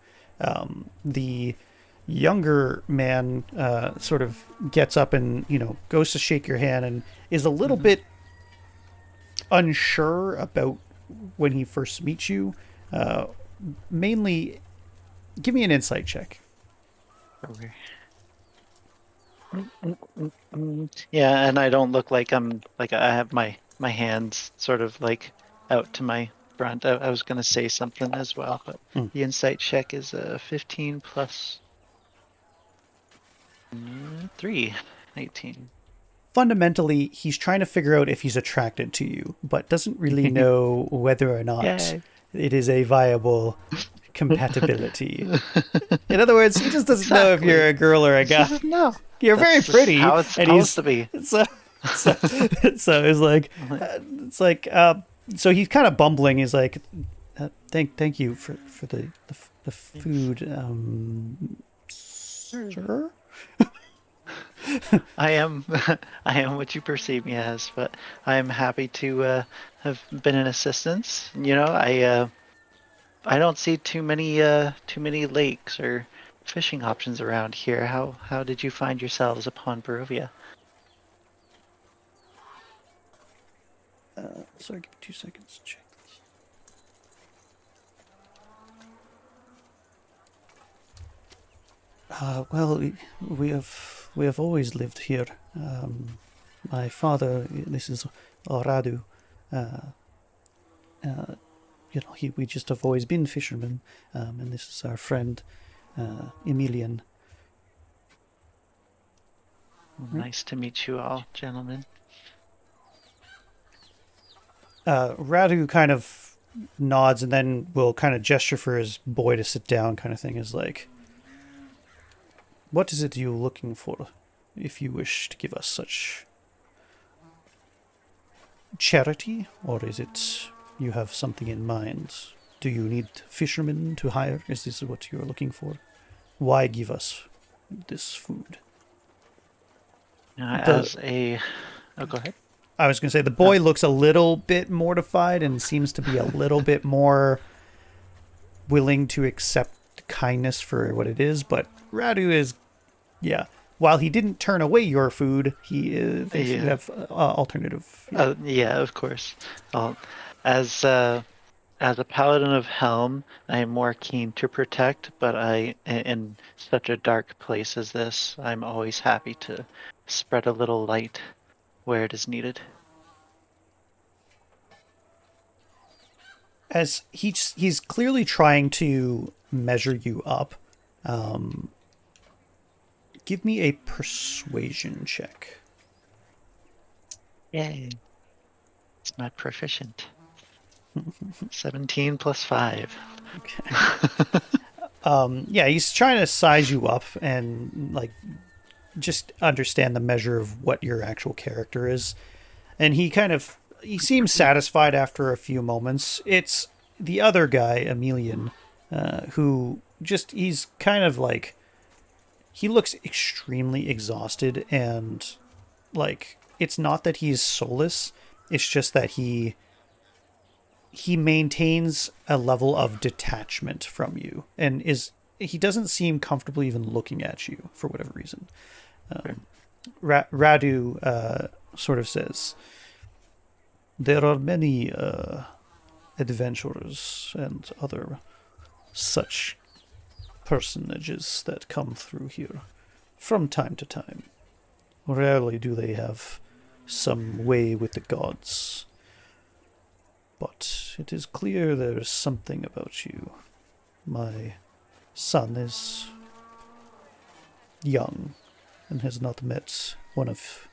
The younger man sort of gets up and goes to shake your hand and is a little bit unsure about when he first meets you. Mainly, give me an insight check. Okay. Yeah, and I don't look like I'm like I have my hands sort of like out to my front. I was gonna say something as well, but the insight check is 15 plus 3, 18. Fundamentally, he's trying to figure out if he's attracted to you, but doesn't really know whether or not it is a viable compatibility. In other words, he just doesn't know if you're a girl or a guy. No, You're very pretty, how it's and supposed to be. So so he's kind of bumbling. He's like, thank you for the food, sir. I am I am what you perceive me as, but I am happy to have been an assistance. I don't see too many lakes or fishing options around here. How did you find yourselves upon Barovia? Sorry, give me 2 seconds to check this. Well, we have always lived here. My father, this is Radu. We just have always been fishermen, and this is our friend Emilian. Nice to meet you all, gentlemen. Radu kind of nods and then will kind of gesture for his boy to sit down, kind of thing. Is like, what is it you're looking for, if you wish to give us such charity, or is it you have something in mind? Do you need fishermen to hire? Is this what you're looking for? Why give us this food? Oh, go ahead. I was going to say, the boy looks a little bit mortified and seems to be a little bit more willing to accept kindness for what it is, but Radu is, while he didn't turn away your food, he thinks you have alternative. Yeah, of course. As a paladin of Helm, I am more keen to protect, but in such a dark place as this, I'm always happy to spread a little light where it is needed. As he's clearly trying to measure you up, give me a persuasion check. Yay. It's not proficient. 17 plus 5. Okay. He's trying to size you up and like just understand the measure of what your actual character is. And he seems satisfied after a few moments. It's the other guy, Emilian, who he's kind of like, he looks extremely exhausted, and like, it's not that he's soulless, it's just that he maintains a level of detachment from you, and he doesn't seem comfortable even looking at you for whatever reason. Radu sort of says, there are many adventurers and other such personages that come through here from time to time. Rarely do they have some way with the gods. But it is clear there is something about you. My son is young and has not met one of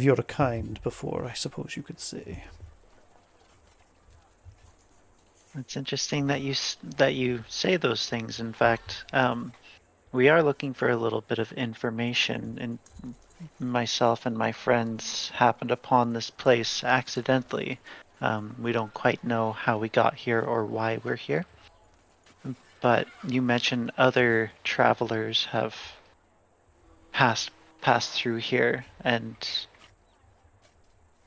your kind before, I suppose you could say. It's interesting that you say those things. In fact, we are looking for a little bit of information, and myself and my friends happened upon this place accidentally. We don't quite know how we got here or why we're here. But you mentioned other travelers have passed through here, and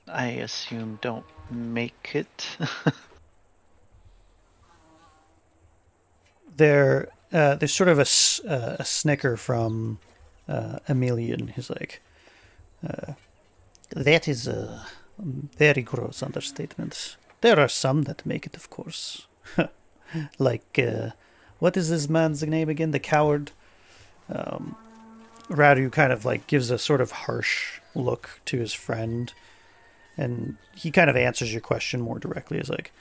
I assume don't make it. There's sort of a snicker from Emilian. He's like, that is a very gross understatement. There are some that make it, of course. Like, what is this man's name again? The coward? Radu kind of like gives a sort of harsh look to his friend, and he kind of answers your question more directly. He's like,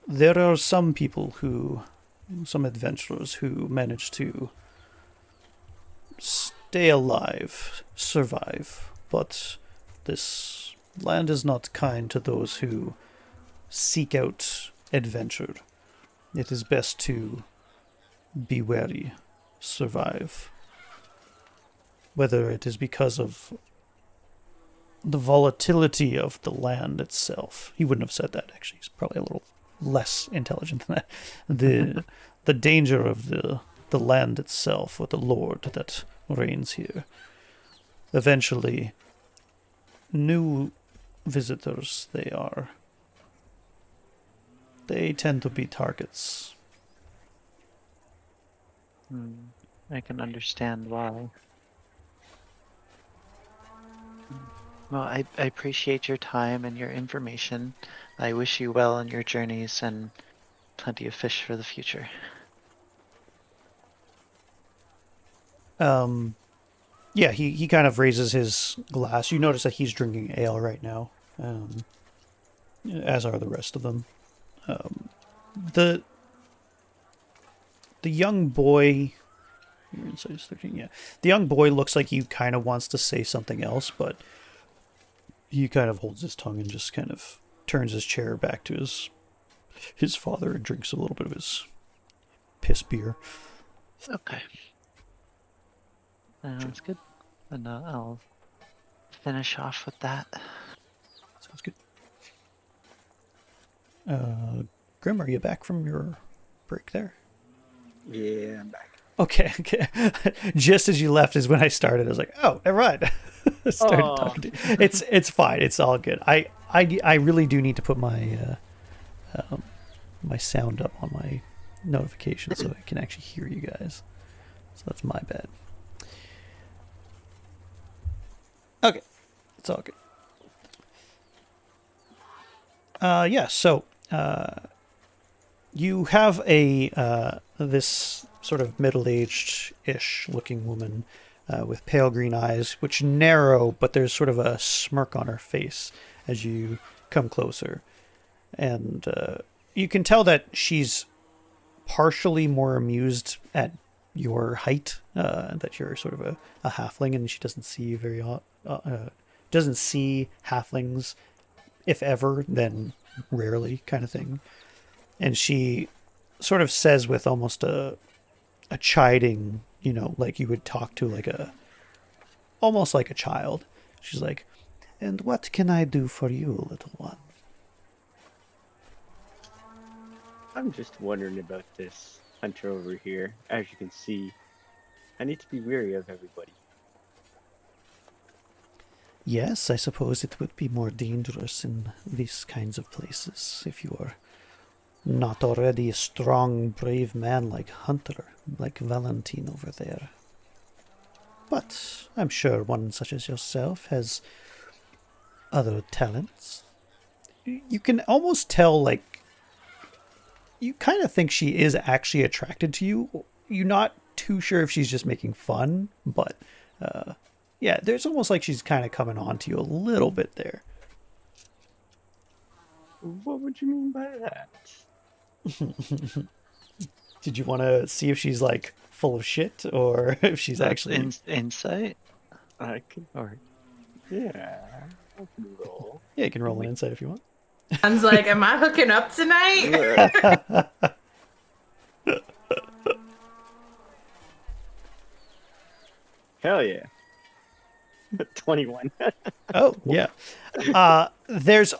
there are some adventurers who manage to stay alive, survive, but this land is not kind to those who seek out adventure. It is best to be wary, survive. Whether it is because of the volatility of the land itself. He wouldn't have said that, actually. He's probably a little less intelligent than that. The danger of the land itself, or the lord that reigns here. Eventually, new visitors, they tend to be targets. I can understand why. Well, I appreciate your time and your information. I wish you well on your journeys and plenty of fish for the future. Yeah, he kind of raises his glass. You notice that he's drinking ale right now, as are the rest of them. The young boy, your insight is 13, yeah. The young boy looks like he kind of wants to say something else, but he kind of holds his tongue and just kind of turns his chair back to his father and drinks a little bit of his piss beer. Okay. Sounds good. And I'll finish off with that. Sounds good. Grim, are you back from your break there? Yeah, I'm back. Okay. Just as you left is when I started. I was like, oh, never mind. I started talking to you. It's fine. It's all good. I really do need to put my my sound up on my notifications so I can actually hear you guys. So that's my bad. Okay. It's all good. So you have this sort of middle-aged-ish looking woman with pale green eyes, which narrow, but there's sort of a smirk on her face as you come closer. And you can tell that she's partially more amused at your height, that you're sort of a halfling, and she doesn't see you doesn't see halflings, if ever, then rarely, kind of thing. And she sort of says with almost a chiding, like you would talk to almost like a child. She's like, "And what can I do for you, little one?" I'm just wondering about this hunter over here. As you can see, I need to be wary of everybody. Yes, I suppose it would be more dangerous in these kinds of places if you are not already a strong, brave man like Hunter, like Valentine over there. But I'm sure one such as yourself has other talents. You can almost tell, you kind of think she is actually attracted to you. You're not too sure if she's just making fun, but yeah, there's almost like she's kind of coming on to you a little bit there. What would you mean by that? Did you want to see if she's full of shit or if she's actually insight? I could, yeah, I can roll. Yeah, you can roll an insight if you want. Sounds like, am I hooking up tonight? Hell yeah. 21. Oh, yeah. There's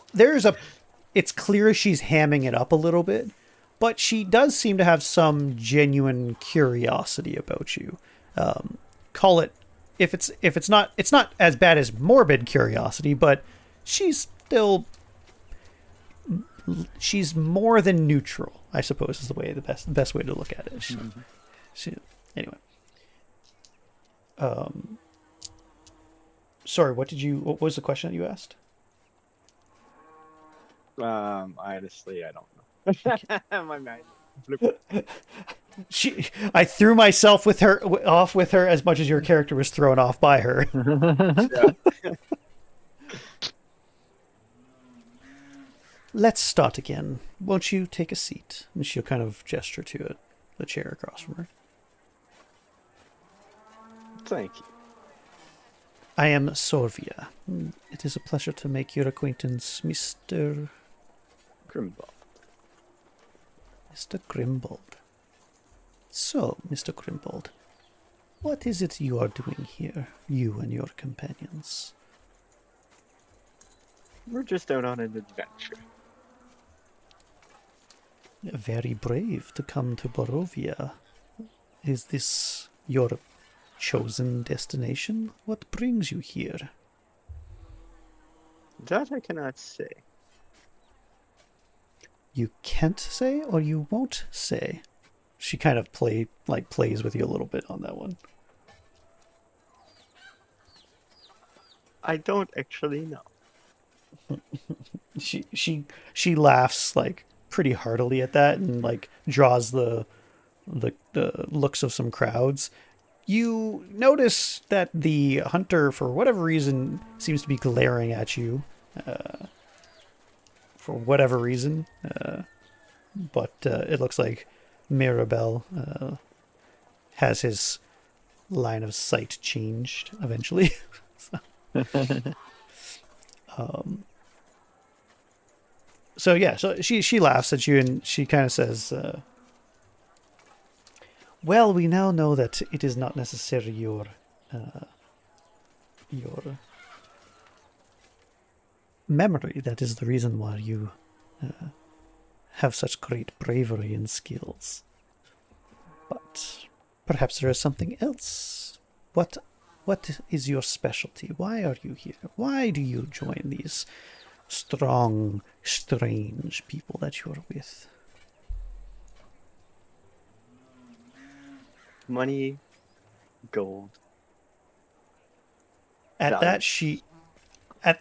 it's clear she's hamming it up a little bit, but she does seem to have some genuine curiosity about you. Call it, it's not as bad as morbid curiosity, but she's more than neutral, I suppose, is the best way to look at it. Anyway. Sorry, what was the question that you asked? Honestly, I don't know. My mind. I threw myself off with her as much as your character was thrown off by her. Yeah. Let's start again. Won't you take a seat? And she'll kind of gesture to the chair across from her. Thank you. I am Sorvia. It is a pleasure to make your acquaintance, Mr. Grimbald. Mr. Grimbald. So, Mr. Grimbald, what is it you are doing here, you and your companions? We're just out on an adventure. Very brave to come to Barovia. Is this your chosen destination? What brings you here? That I cannot say. You can't say, or you won't say? She kind of plays with you a little bit on that one. I don't actually know. She laughs like pretty heartily at that and like draws the looks of some crowds. You notice that the hunter, for whatever reason, seems to be glaring at you. For whatever reason, but it looks like Mirabelle has his line of sight changed eventually. So yeah, so she laughs at you and she kind of says, "Well, we now know that it is not necessarily your memory that is the reason why you have such great bravery and skills. But perhaps there is something else. What is your specialty? Why are you here? Why do you join these strong, strange people that you are with?" Money, gold. At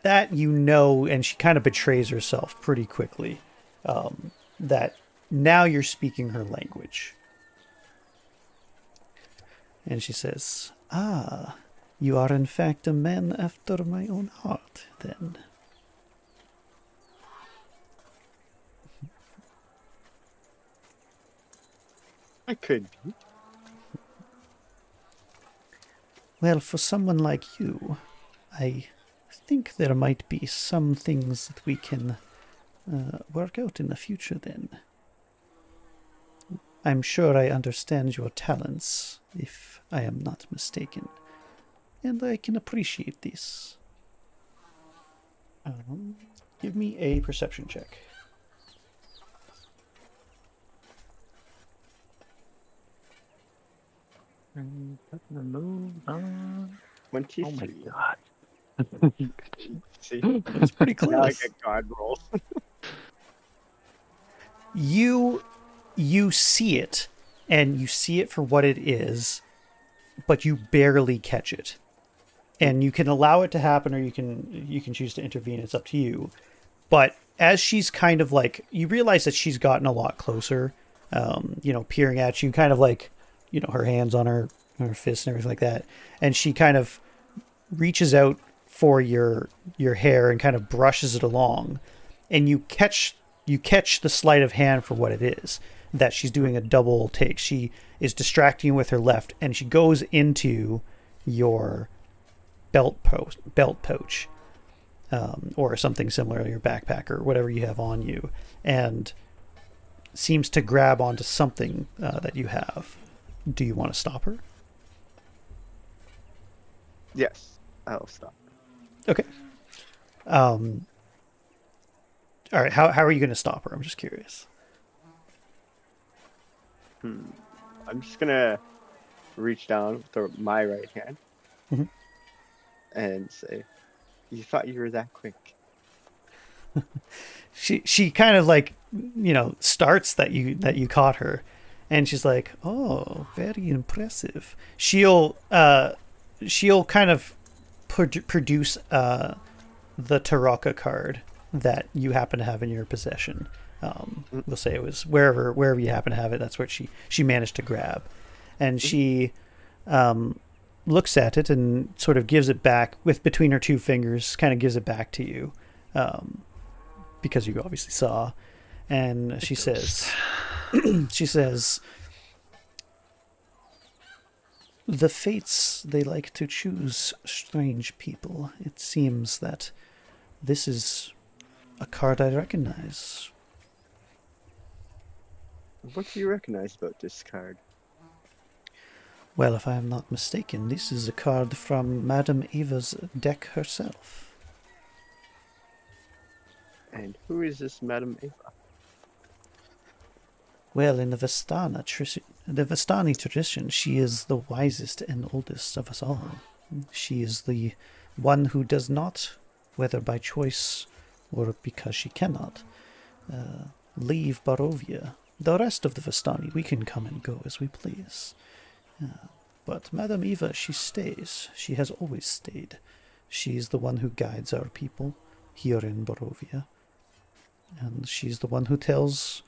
that, you know, and she kind of betrays herself pretty quickly, that now you're speaking her language. And she says, "Ah, you are in fact a man after my own heart, then." I could be. Well, for someone like you, I think there might be some things that we can work out in the future then. I'm sure I understand your talents, if I am not mistaken, and I can appreciate this. Give me a perception check. Move on. 23. Oh my god. See? It's pretty Now I close. get god roll. You see it, and you see it for what it is, but you barely catch it. And you can allow it to happen, or you can choose to intervene. It's up to you. But as she's kind of like, you realize that she's gotten a lot closer, peering at you, kind of like, her hands on her fists and everything like that. And she kind of reaches out for your hair and kind of brushes it along, and you catch the sleight of hand for what it is, that she's doing a double take. She is distracting you with her left, and she goes into your belt pouch, or something similar, your backpack or whatever you have on you, and seems to grab onto something that you have. Do you want to stop her? Yes, I'll stop. Okay. All right. How are you going to stop her? I'm just curious. I'm just gonna reach down with my right hand and say, "You thought you were that quick?" She kind of like, starts that you caught her, and she's like, "Oh, very impressive." She'll kind of produce the Taraka card that you happen to have in your possession. We'll say it was wherever you happen to have it. That's what she managed to grab, and she looks at it and sort of gives it back with between her two fingers. Kind of gives it back to you, because you obviously saw. And she says, "The fates, they like to choose strange people. It seems that this is a card I recognize." What do you recognize about this card? Well, if I am not mistaken, this is a card from Madame Eva's deck herself. And who is this Madame Eva? Well, in the Vistana the Vistani tradition, she is the wisest and oldest of us all. She is the one who does not, whether by choice or because she cannot, leave Barovia. The rest of the Vistani, we can come and go as we please. But Madame Eva, she stays. She has always stayed. She's the one who guides our people here in Barovia. And she's the one who tells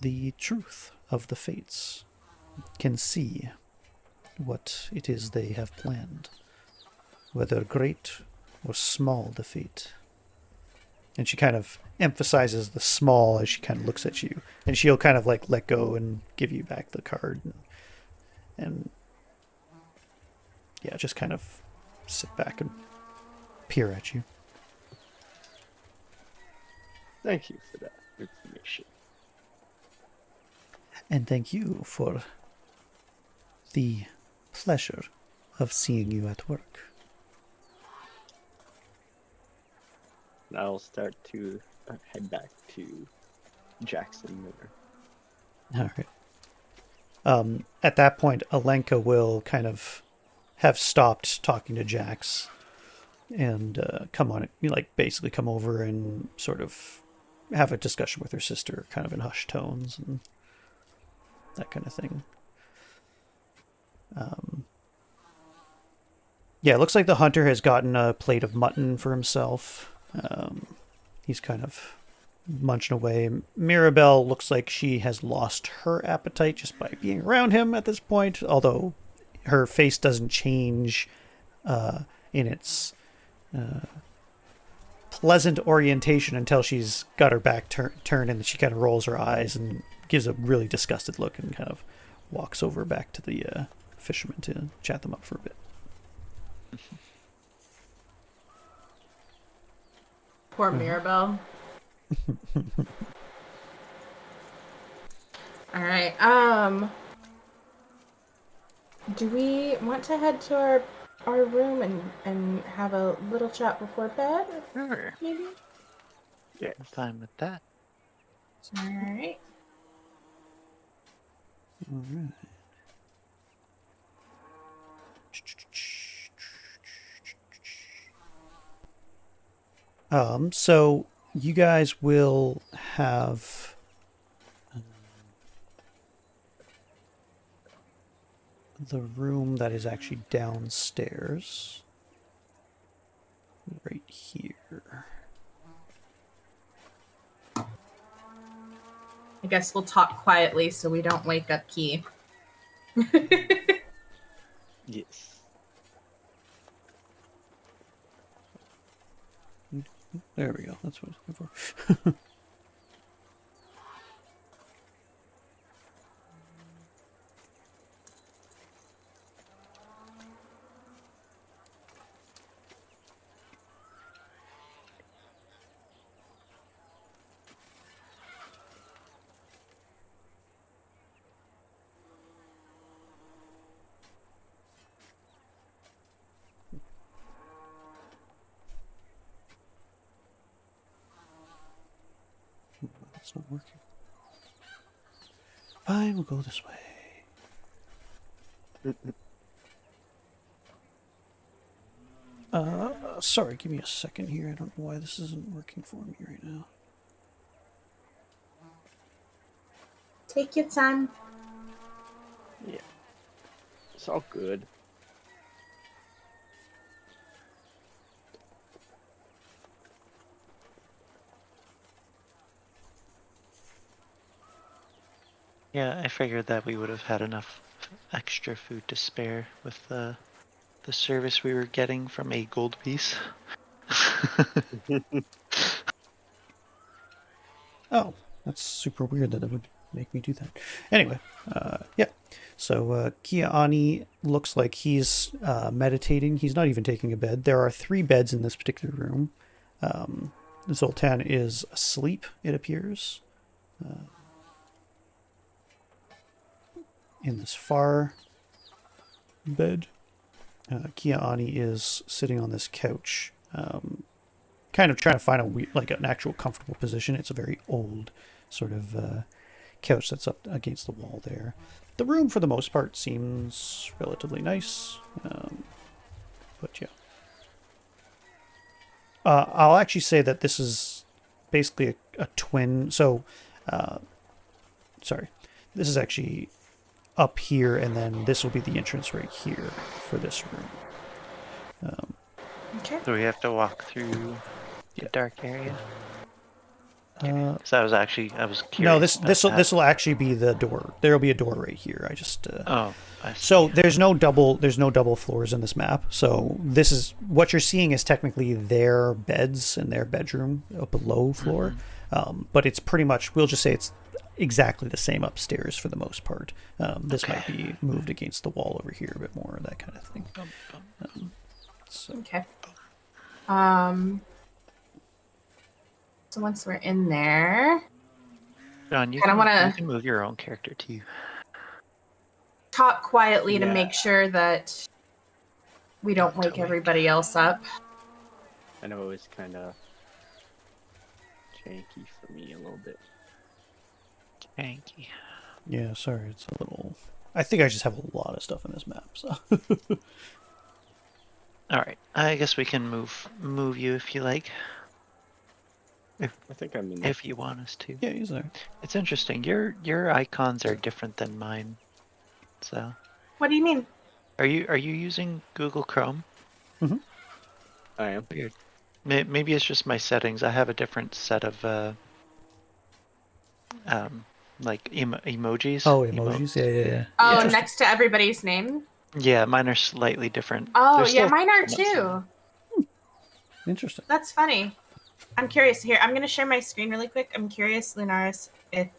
the truth of the fates, can see what it is they have planned, whether great or small the fate. And she kind of emphasizes the small as she kind of looks at you, and she'll kind of like let go and give you back the card, and yeah, just kind of sit back and peer at you. Thank you for that information. And thank you for the pleasure of seeing you at work. I'll start to head back to Jackson River. All right. At that point, Alenka will kind of have stopped talking to Jax and come on, basically come over and sort of have a discussion with her sister, kind of in hushed tones and that kind of thing. Yeah, it looks like the hunter has gotten a plate of mutton for himself. He's kind of munching away. Mirabelle looks like she has lost her appetite just by being around him at this point, although her face doesn't change in its pleasant orientation until she's got her back turned, and she kind of rolls her eyes and gives a really disgusted look and kind of walks over back to the fishermen to chat them up for a bit. Poor Mirabelle. All right. Do we want to head to our room and have a little chat before bed? Sure. Maybe. Yeah. I'm fine with that. All right. All right. So you guys will have the room that is actually downstairs right here. I guess we'll talk quietly so we don't wake up Key. Yes. There we go. That's what I was looking for. It's not working. Fine, we'll go this way. Sorry, give me a second here. I don't know why this isn't working for me right now. Take your time. Yeah. It's all good. Yeah, I figured that we would have had enough extra food to spare with the service we were getting from a gold piece. Oh, that's super weird that it would make me do that. Anyway, yeah. So Kinyaa'áanii looks like he's meditating. He's not even taking a bed. There are 3 beds in this particular room. Zoltan is asleep, it appears. In this far bed. Kinyaa'áanii is sitting on this couch, kind of trying to find an actual comfortable position. It's a very old sort of couch that's up against the wall there. The room, for the most part, seems relatively nice. But yeah. I'll actually say that this is basically a twin. So, sorry. This is actually up here, and then this will be the entrance right here for this room. Okay. So we have to walk through the Yeah. dark area. Uh, So I was curious. no, about that. this will actually be the door. There'll be a door right here. I just Oh, I see. so there's no double floors in this map. So this is what you're seeing is technically their beds and their bedroom below floor. But it's pretty much, we'll just say it's exactly the same upstairs for the most part. This might be moved against the wall over here a bit more, that kind of thing. So Okay. So once we're in there, John, you kinda wanna- you can move your own character too. talk quietly to Yeah. make sure that we don't wake everybody else up. I know it was kind of janky for me a little bit. Janky. yeah, sorry, it's a little. I think I just have a lot of stuff in this map. So All right. I guess we can move you if you like, I think I'm in. if you want us to. yeah, he's there. It's interesting. Your icons are different than mine. So, What do you mean? are you using Google Chrome? I am. Weird. Maybe it's just my settings. I have a different set of like emojis. Oh, emojis. Yeah. Oh, Interesting. next to everybody's name? Yeah, mine are slightly different. Oh, They're yeah, still mine are somewhat too. Interesting. That's funny. I'm curious. Here, I'm going to share my screen really quick. I'm curious, Lunaris, if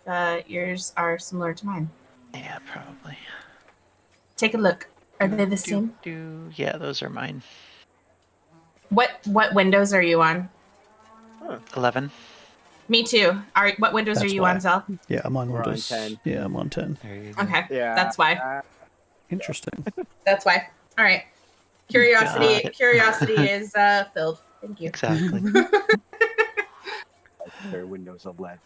yours are similar to mine. similar. Yeah, probably. Take a look. Are they the same? Yeah, those are mine. What windows are you on? 11. Me too. What windows That's are you why. on, Zell? Yeah, I'm on We're on Windows 10. Yeah, I'm on 10. There you go. Okay. Yeah. That's why. Interesting. That's why. All right. Got it. Curiosity is filled. Thank you. Exactly. Their Windows 11.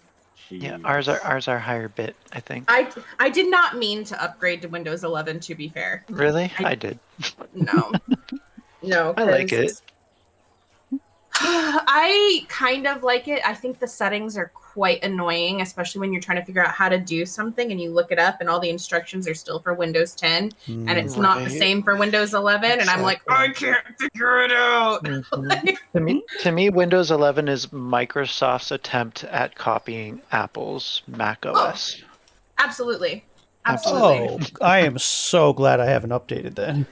Yeah, Jeez. ours are higher bit, I think. I did not mean to upgrade to Windows 11, to be fair. Really? I did. No. No. I like 'cause it. I kind of like it. I think the settings are quite annoying, especially when you're trying to figure out how to do something and you look it up and all the instructions are still for Windows 10 and it's not the Right. same for Windows 11 and I'm like, I can't figure it out. To me, Windows 11 is Microsoft's attempt at copying Apple's Mac OS. Absolutely. Absolutely. Oh, I am so glad I haven't updated that.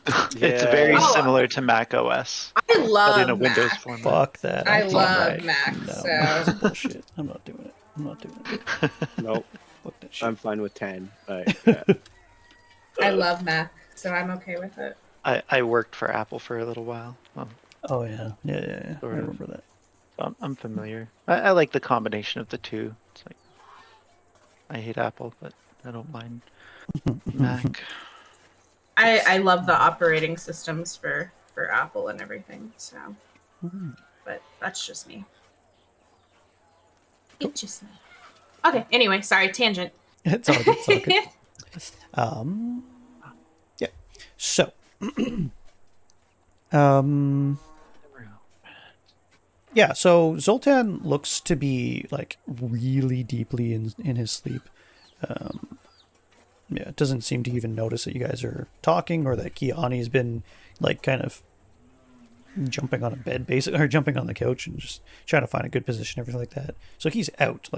It's very Oh. similar to Mac OS, I but love in a Windows Mac. format. Fuck that. I can't- love right. Mac. No, So that's bullshit. I'm not doing it. I'm not doing it. Nope. Fuck that shit. I'm fine with 10. But yeah. I love Mac. So I'm okay with it. I worked for Apple for a little while. Oh yeah. I Sort of. remember that. I'm familiar. I like the combination of the two. It's like I hate Apple, but I don't mind Mac. I love the operating systems for Apple and everything. So, but that's just me. It's just me. Okay. Anyway, sorry, tangent. It's all good. It's all good. Yeah. So, yeah. So Zoltan looks to be like really deeply in his sleep. Yeah, it doesn't seem to even notice that you guys are talking or that Kinyaa'áanii's been like kind of jumping on a bed, basically, or jumping on the couch and just trying to find a good position, everything like that. So he's out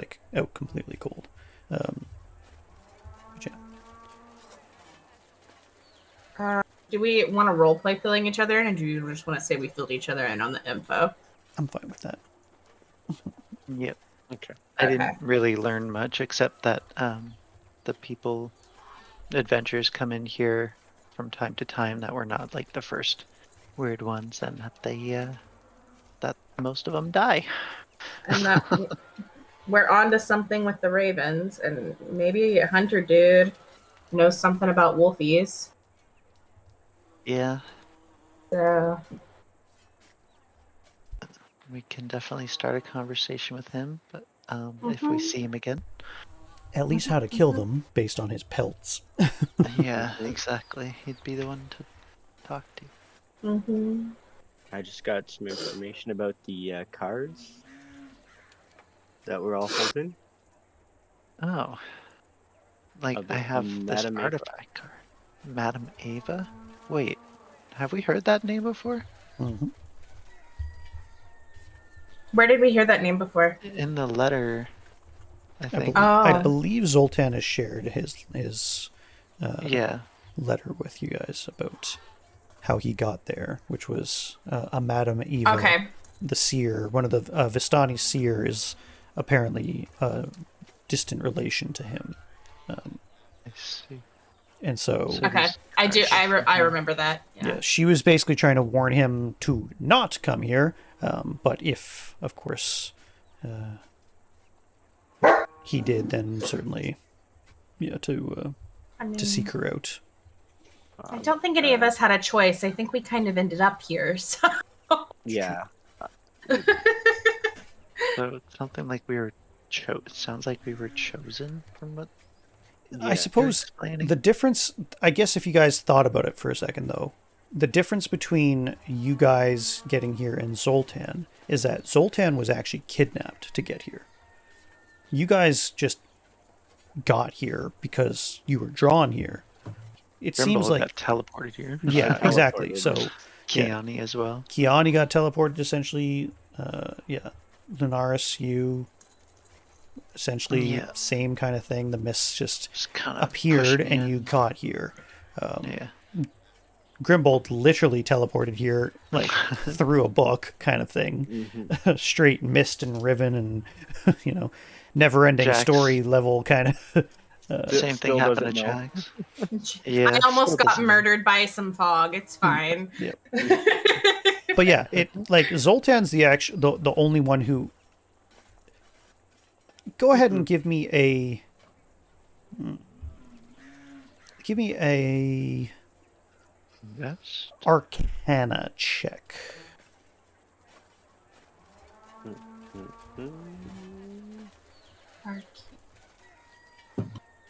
completely cold. But yeah. Do we want to roleplay filling each other in, or do you just want to say we filled each other in on the info? I'm fine with that. Yep. Okay. I Okay. didn't really learn much except that the adventurers come in here from time to time that were not like the first weird ones, and that that most of them die. And that we're on to something with the ravens, and maybe a hunter dude knows something about wolfies. Yeah, So we can definitely start a conversation with him, but if we see him again. at least how to kill them based on his pelts. Yeah, exactly. He'd be the one to talk to. Mm-hmm. I just got some information about the cars that we're all holding. Oh. Like, Of I have this Madame Ava. artifact card. Madame Ava? Wait, have we heard that name before? Mm-hmm. Where did we hear that name before? In the letter, I think. I Oh. believe Zoltan has shared his Yeah. letter with you guys about how he got there, which was a Madame Eva, Okay. the seer, one of the Vistani seer, is apparently a distant relation to him, I see. and so So Okay. he's- I do. I remember that. yeah, she was basically trying to warn him to not come here, but if, of course, he did, then certainly, yeah, to seek her out. I don't think any of us had a choice. I think we kind of ended up here. So. Yeah. So it's something like we were it sounds like we were chosen from what I you're suppose explaining. the difference, I guess if you guys thought about it for a second, though, the difference between you guys getting here and Zoltan is that Zoltan was actually kidnapped to get here. You guys just got here because you were drawn here. It seems Grimbald like... got teleported here. Yeah, exactly. So Kinyaa'áanii as well. Kinyaa'áanii got teleported, essentially. Lunaris, you... Essentially, Yeah. same kind of thing. The mists just Kind of appeared and you got here. Yeah. Grimbald literally teleported here, like through a book kind of thing. Mm-hmm. Straight mist and riven and, never-ending Jax. story level kind of. Same thing still happened to doesn't know. Jax. Yeah. I almost still got doesn't- murdered by some fog. It's fine. Yep. But yeah, it like Zoltan's the only one who. Go ahead and give me a. Yes. Arcana check.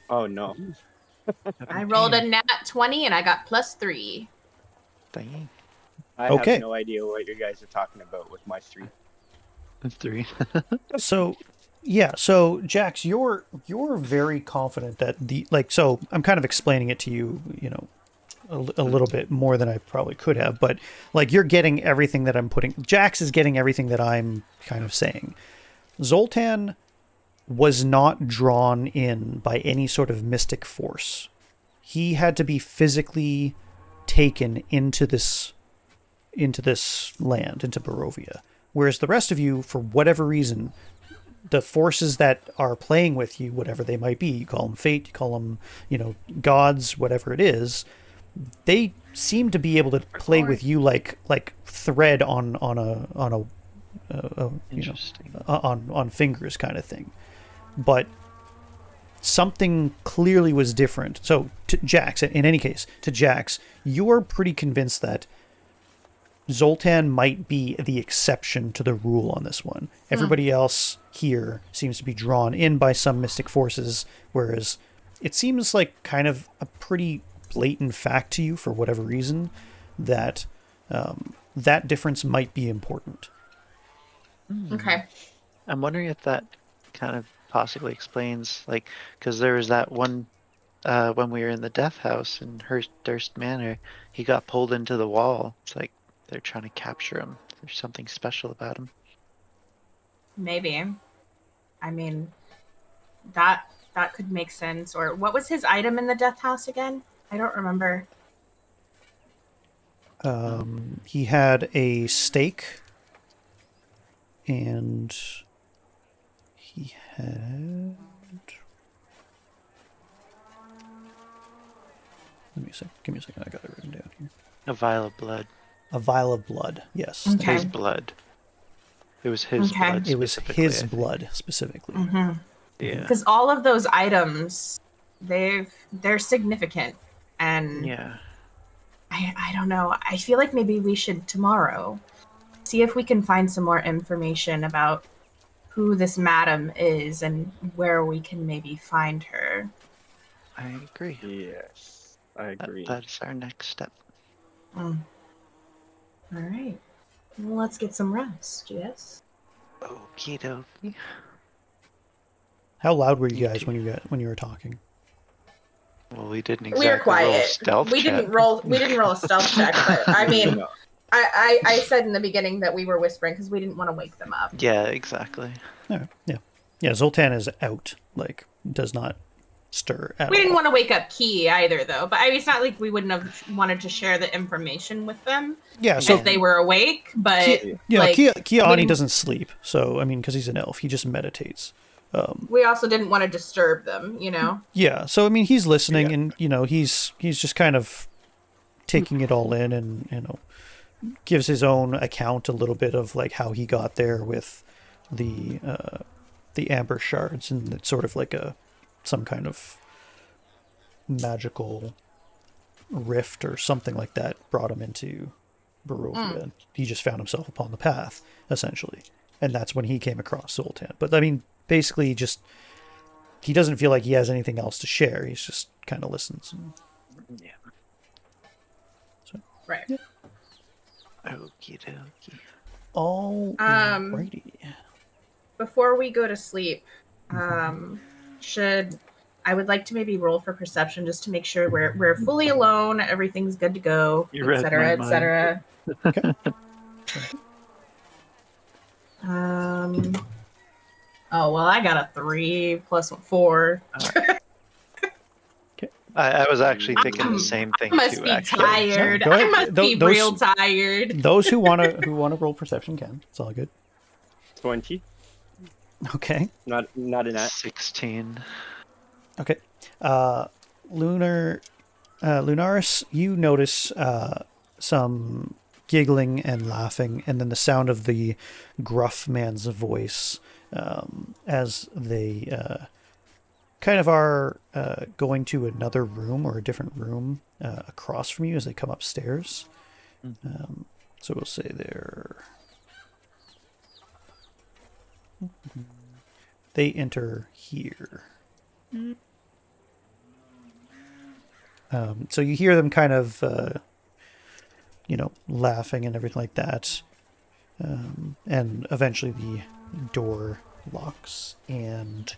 Oh no. I rolled a nat 20 and I got +3. Dang. I Okay. have no idea what you guys are talking about with my 3. That's 3. So, yeah. So, Jax, you're very confident that So I'm kind of explaining it to you, a little bit more than I probably could have, but like you're getting everything that I'm putting. Jax is getting everything that I'm kind of saying. Zoltan was not drawn in by any sort of mystic force. He had to be physically taken into this land, into Barovia. Whereas the rest of you, for whatever reason, the forces that are playing with you, whatever they might be, you call them fate, you call them, gods, whatever it is, they seem to be able to play with you like thread on Interesting. on fingers kind of thing. But something clearly was different. So to Jax, in any case, to Jax, you're pretty convinced that Zoltan might be the exception to the rule on this one. Everybody else here seems to be drawn in by some mystic forces, whereas it seems like kind of a pretty blatant fact to you, for whatever reason, that that difference might be important. Okay. I'm wondering if that kind of possibly explains, like, because there was that one when we were in the death house in Durst Manor, he got pulled into the wall. It's like they're trying to capture him. There's something special about him. Maybe. I mean, that could make sense. Or what was his item in the death house again? I don't remember. He had a stake, and he had... Give me a second. I got it written down here. A vial of blood. A vial of blood. Yes. Okay. His blood. It was his Okay. blood. It was specifically, his I think. blood specifically. Mm-hmm. Yeah. Because all of those items, they're significant, and Yeah. I don't know. I feel like maybe we should tomorrow see if we can find some more information about who this madam is and where we can maybe find her. I agree. Yes, I agree. That's our next step. All right. Well, let's get some rest, yes? Okie dokie. How loud were you You guys too. when you were talking? Well, we didn't We exactly were roll a quiet. stealth We check. didn't roll a stealth check, but I mean, No. I said in the beginning that we were whispering because we didn't want to wake them up. Yeah, exactly. All right, yeah. Zoltan is out, like does not stir at We all. didn't want to wake up Key either, though. But I mean, it's not like we wouldn't have wanted to share the information with them Yeah, so if they were awake. But Kinyaa'áanii we- doesn't sleep, so I mean, because he's an elf, he just meditates. we also didn't want to disturb them, you know. Yeah, so I mean, he's listening, Yeah. and he's just kind of taking it all in, and gives his own account a little bit of like how he got there with the amber shards, and it's sort of like some kind of magical rift or something like that brought him into Barovia. He just found himself upon the path, essentially, and that's when he came across Zoltan. But I mean, basically, he doesn't feel like he has anything else to share. He's just kind of listens. Yeah. Right. Yeah. Okie dokie. All Um, righty. Before we go to sleep, I would like to maybe roll for perception just to make sure we're fully alone, everything's good to go, You read etc., my etc. Okay. Oh well, I got a 3 plus 4. I was actually thinking the same thing I must too. be Actually, tired. No, go ahead. I must be Those- real tired. Those who wanna roll perception can. It's all good. 20. Okay. Not an at. 16. Okay. Lunaris, you notice some giggling and laughing, and then the sound of the gruff man's voice as they kind of are going to another room or a different room across from you as they come upstairs. So we'll say they're... They enter here. So you hear them kind of, laughing and everything like that. And eventually the door locks, and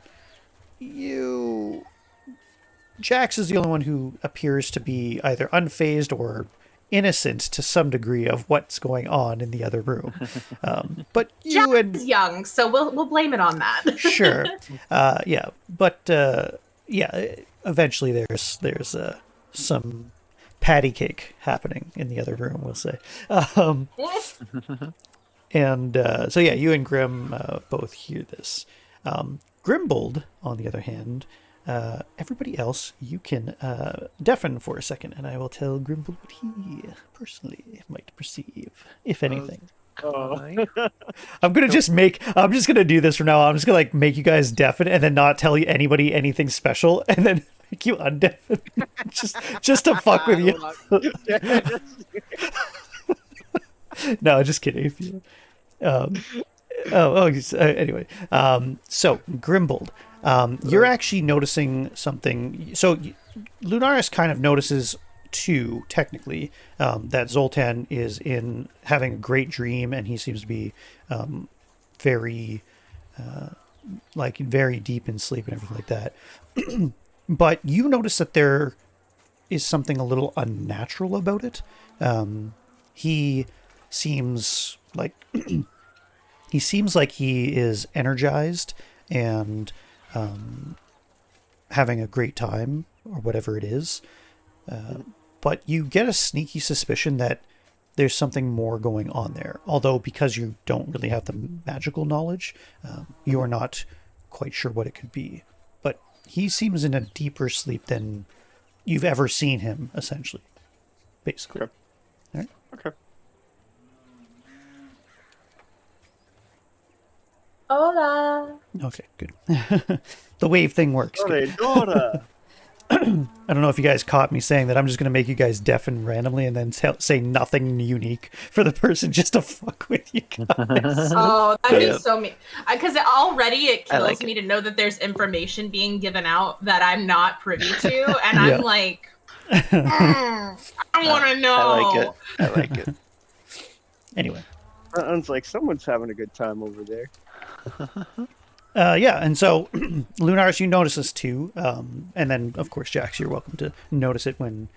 Jax is the only one who appears to be either unfazed or innocent to some degree of what's going on in the other room. But you Jack and is young, so we'll blame it on that. sure, yeah, but eventually there's some patty cake happening in the other room, we'll say. And so yeah, you and Grim both hear this. Grimbald, on the other hand, everybody else, you can deafen for a second, and I will tell Grimbald what he personally might perceive, if anything. I'm just gonna do this from now on. I'm just gonna like make you guys deafen and then not tell you anybody anything special, and then make you undeafen just to fuck with you. No, just kidding. Anyway, so Grimbald, you're actually noticing something. So Lunaris kind of notices too, technically, that Zoltan is having a great dream, and he seems to be very very deep in sleep and everything like that. But you notice that there is something a little unnatural about it. He seems like he is energized and having a great time, or whatever it is. But you get a sneaky suspicion that there's something more going on there. Although, because you don't really have the magical knowledge, you are not quite sure what it could be. But he seems in a deeper sleep than you've ever seen him, essentially. Basically. Okay. All right? Okay. Hola. Okay, good. The wave thing works. Good. Dora. I don't know if you guys caught me saying that I'm just going to make you guys deafen randomly and then say nothing unique for the person just to fuck with you guys. Oh, that'd be so mean. Because already it I kills like me to know that there's information being given out that I'm not privy to, and I'm like, I want to know. I like it. Anyway. Sounds like someone's having a good time over there. Yeah, and so Lunaris, you notice this too, and then of course Jax, you're welcome to notice it when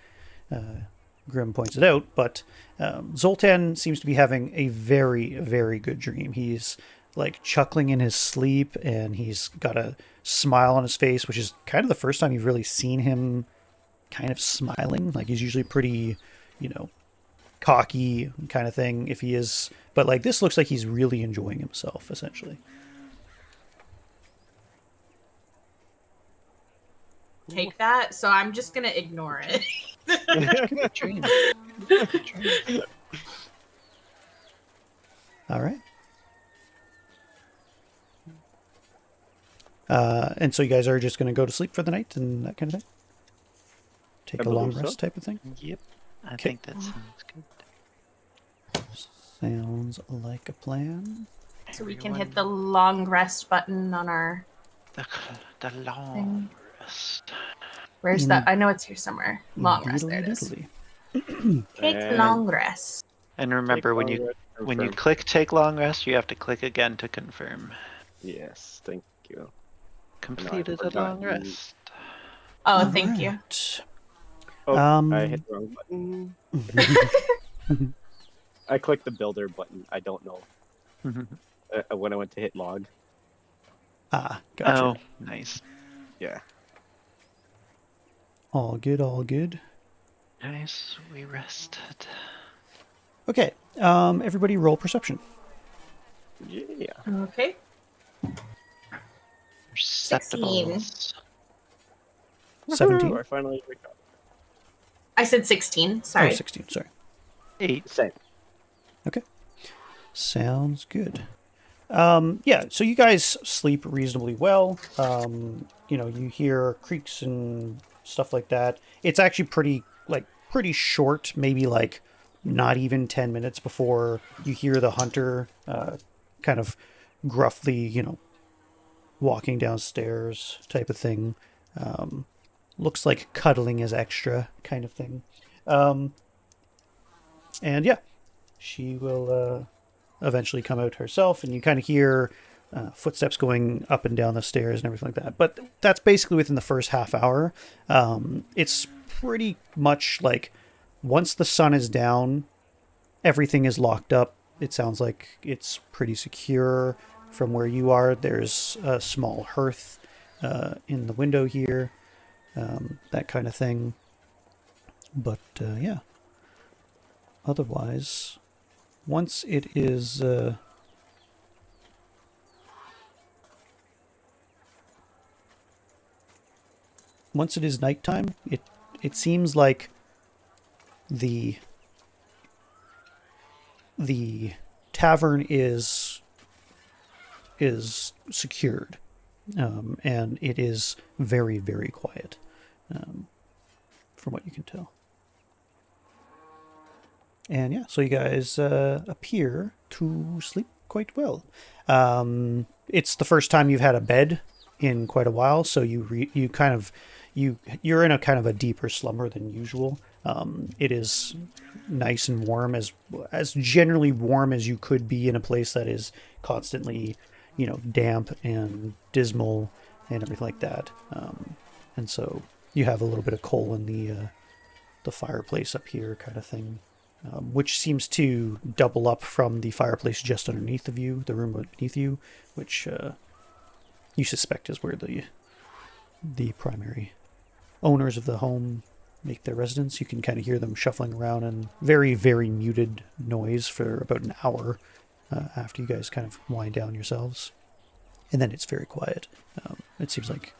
Grim points it out. But Zoltan seems to be having a very, very good dream. He's like chuckling in his sleep, and he's got a smile on his face, which is kind of the first time you've really seen him kind of smiling. Like he's usually pretty, cocky kind of thing if he is, but like this looks like he's really enjoying himself essentially. Take that, so I'm just gonna ignore it. Good dream. Good dream. All right. And so you guys are just going to go to sleep for the night and that kind of thing? Take a long rest type of thing? Yep. I think that sounds good. Sounds like a plan. So we can hit the long rest button on our... The long rest. Where's that? I know it's here somewhere. Long rest, there it is. Take long rest. And remember, when you click take long rest, you have to click again to confirm. Yes, thank you. Completed a long rest. Oh, thank you. Oh, I hit the wrong button. I clicked the builder button. I don't know. When I went to hit log. Ah, gotcha. Oh, nice. Yeah. All good, all good. Nice, we rested. Okay, everybody roll perception. Yeah. Okay. Perceptibles. 17. I finally wake up. I said 16. Sorry. Oh, 16, sorry. 8. Same. Okay. Sounds good. Yeah, so you guys sleep reasonably well. You hear creaks and stuff like that. It's actually pretty short, maybe like not even 10 minutes before you hear the hunter kind of gruffly, walking downstairs type of thing. Looks like cuddling is extra kind of thing. And yeah, she will eventually come out herself, and you kind of hear footsteps going up and down the stairs and everything like that. But that's basically within the first half hour. It's pretty much like once the sun is down, everything is locked up. It sounds like it's pretty secure from where you are. There's a small hearth in the window here, that kind of thing. But yeah, otherwise, once it is nighttime, it seems like the tavern is secured, and it is very, very quiet, from what you can tell. And yeah, so you guys appear to sleep quite well. It's the first time you've had a bed in quite a while, so you're in a kind of a deeper slumber than usual. It is nice and warm, as generally warm as you could be in a place that is constantly, damp and dismal and everything like that. And so you have a little bit of coal in the fireplace up here, kind of thing, which seems to double up from the fireplace just underneath of you, the room beneath you, which you suspect is where the primary owners of the home make their residence. You can kind of hear them shuffling around in very, very muted noise for about an hour after you guys kind of wind down yourselves. And then it's very quiet. It seems like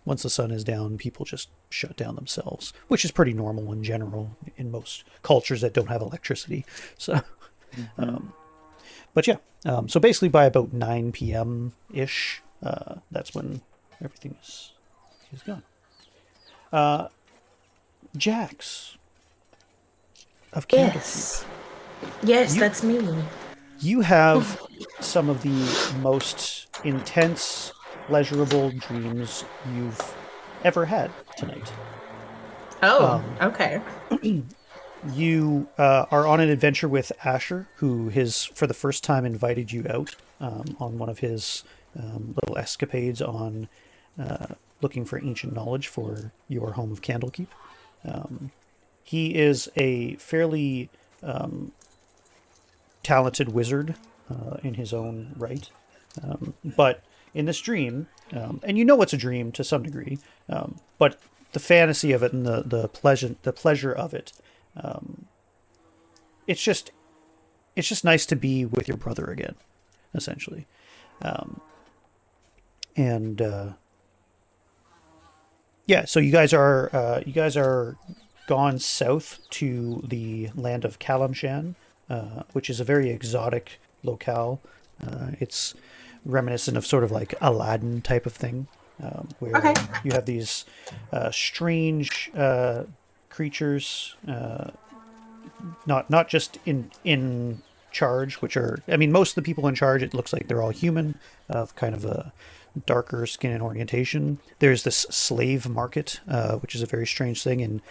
once the sun is down, people just shut down themselves, which is pretty normal in general in most cultures that don't have electricity. So, but yeah, so basically by about 9 p.m. ish, that's when everything is gone. Jax of Candlekeep. Yes. Yes, that's me. You have some of the most intense, pleasurable dreams you've ever had tonight. Oh, okay. You are on an adventure with Asher, who has, for the first time, invited you out on one of his little escapades on looking for ancient knowledge for your home of Candlekeep. He is a fairly talented wizard in his own right. But in this dream, and you know it's a dream to some degree, but the fantasy of it and the pleasure of it, it's just nice to be with your brother again, essentially. Yeah, so you guys are gone south to the land of Kalamshan, which is a very exotic locale. It's reminiscent of sort of like Aladdin type of thing, where you have these strange creatures, not just in charge, which are, I mean, most of the people in charge, it looks like they're all human, of kind of a darker skin and orientation. There's this slave market, which is a very strange thing, and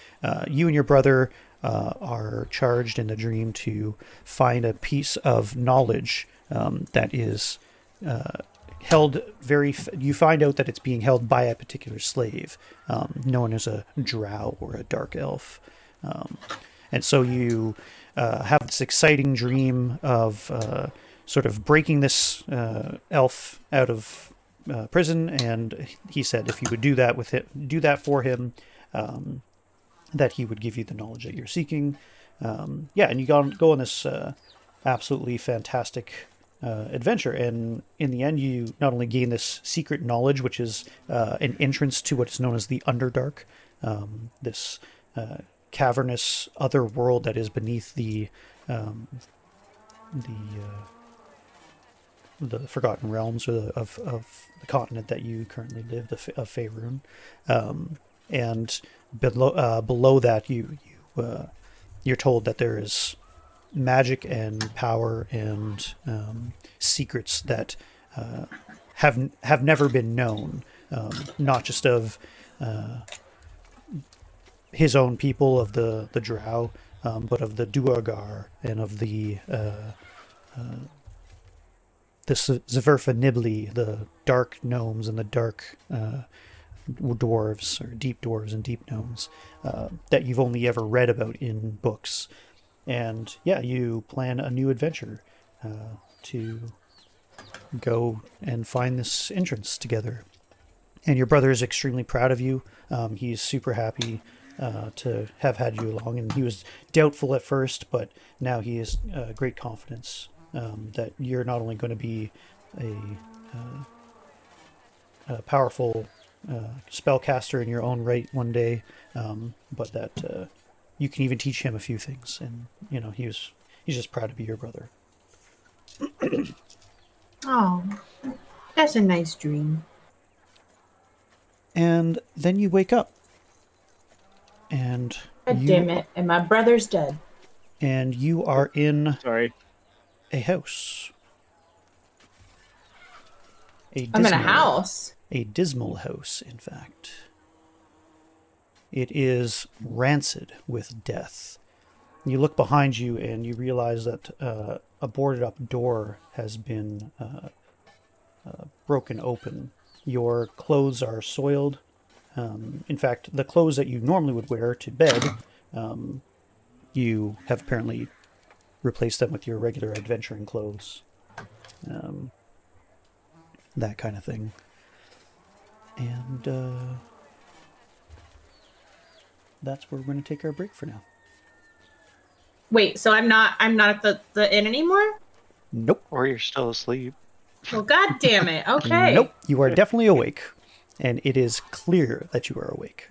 you and your brother are charged in the dream to find a piece of knowledge that is held you find out that it's being held by a particular slave, known as a drow or a dark elf. And so you have this exciting dream of sort of breaking this elf out of prison, and he said if you would do that for him, that he would give you the knowledge that you're seeking. And you go on this absolutely fantastic adventure, and in the end you not only gain this secret knowledge, which is an entrance to what is known as the Underdark, this cavernous other world that is beneath the Forgotten Realms, or of the continent that you currently live, of Faerun, and below that you're told that there is magic and power and secrets that have never been known, not just of his own people, of the drow, but of the Duergar and of the Zverfa Nibli, the dark gnomes and the dark dwarves, or deep dwarves and deep gnomes, that you've only ever read about in books. And you plan a new adventure to go and find this entrance together. And your brother is extremely proud of you. He's super happy to have had you along, and he was doubtful at first, but now he has great confidence that you're not only going to be a powerful spellcaster in your own right one day, but that you can even teach him a few things. And he's just proud to be your brother. Oh, that's a nice dream. And then you wake up, and God damn it! And my brother's dead. And you are in a house. I'm in a house. A dismal house, in fact. It is rancid with death. You look behind you and you realize that a boarded up door has been broken open. Your clothes are soiled. In fact, the clothes that you normally would wear to bed, you have apparently replaced them with your regular adventuring clothes. That kind of thing. And that's where we're going to take our break for now. Wait, so I'm not at the inn anymore? Nope. Or you're still asleep. Well, God damn it. Okay. Nope. You are definitely awake. And it is clear that you are awake.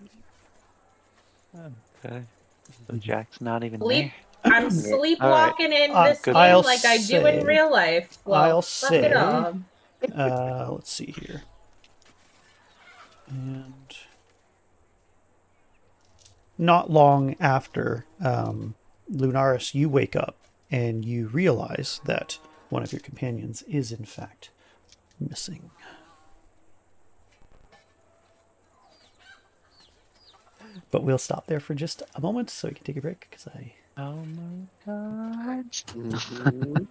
Okay. So Jack's not even Sleep. there. I'm sleepwalking in this game like I do in real life. Well, I'll say. It all. Let's see here. And not long after, Lunaris, you wake up and you realize that one of your companions is in fact missing. But we'll stop there for just a moment so we can take a break because I... Oh my god.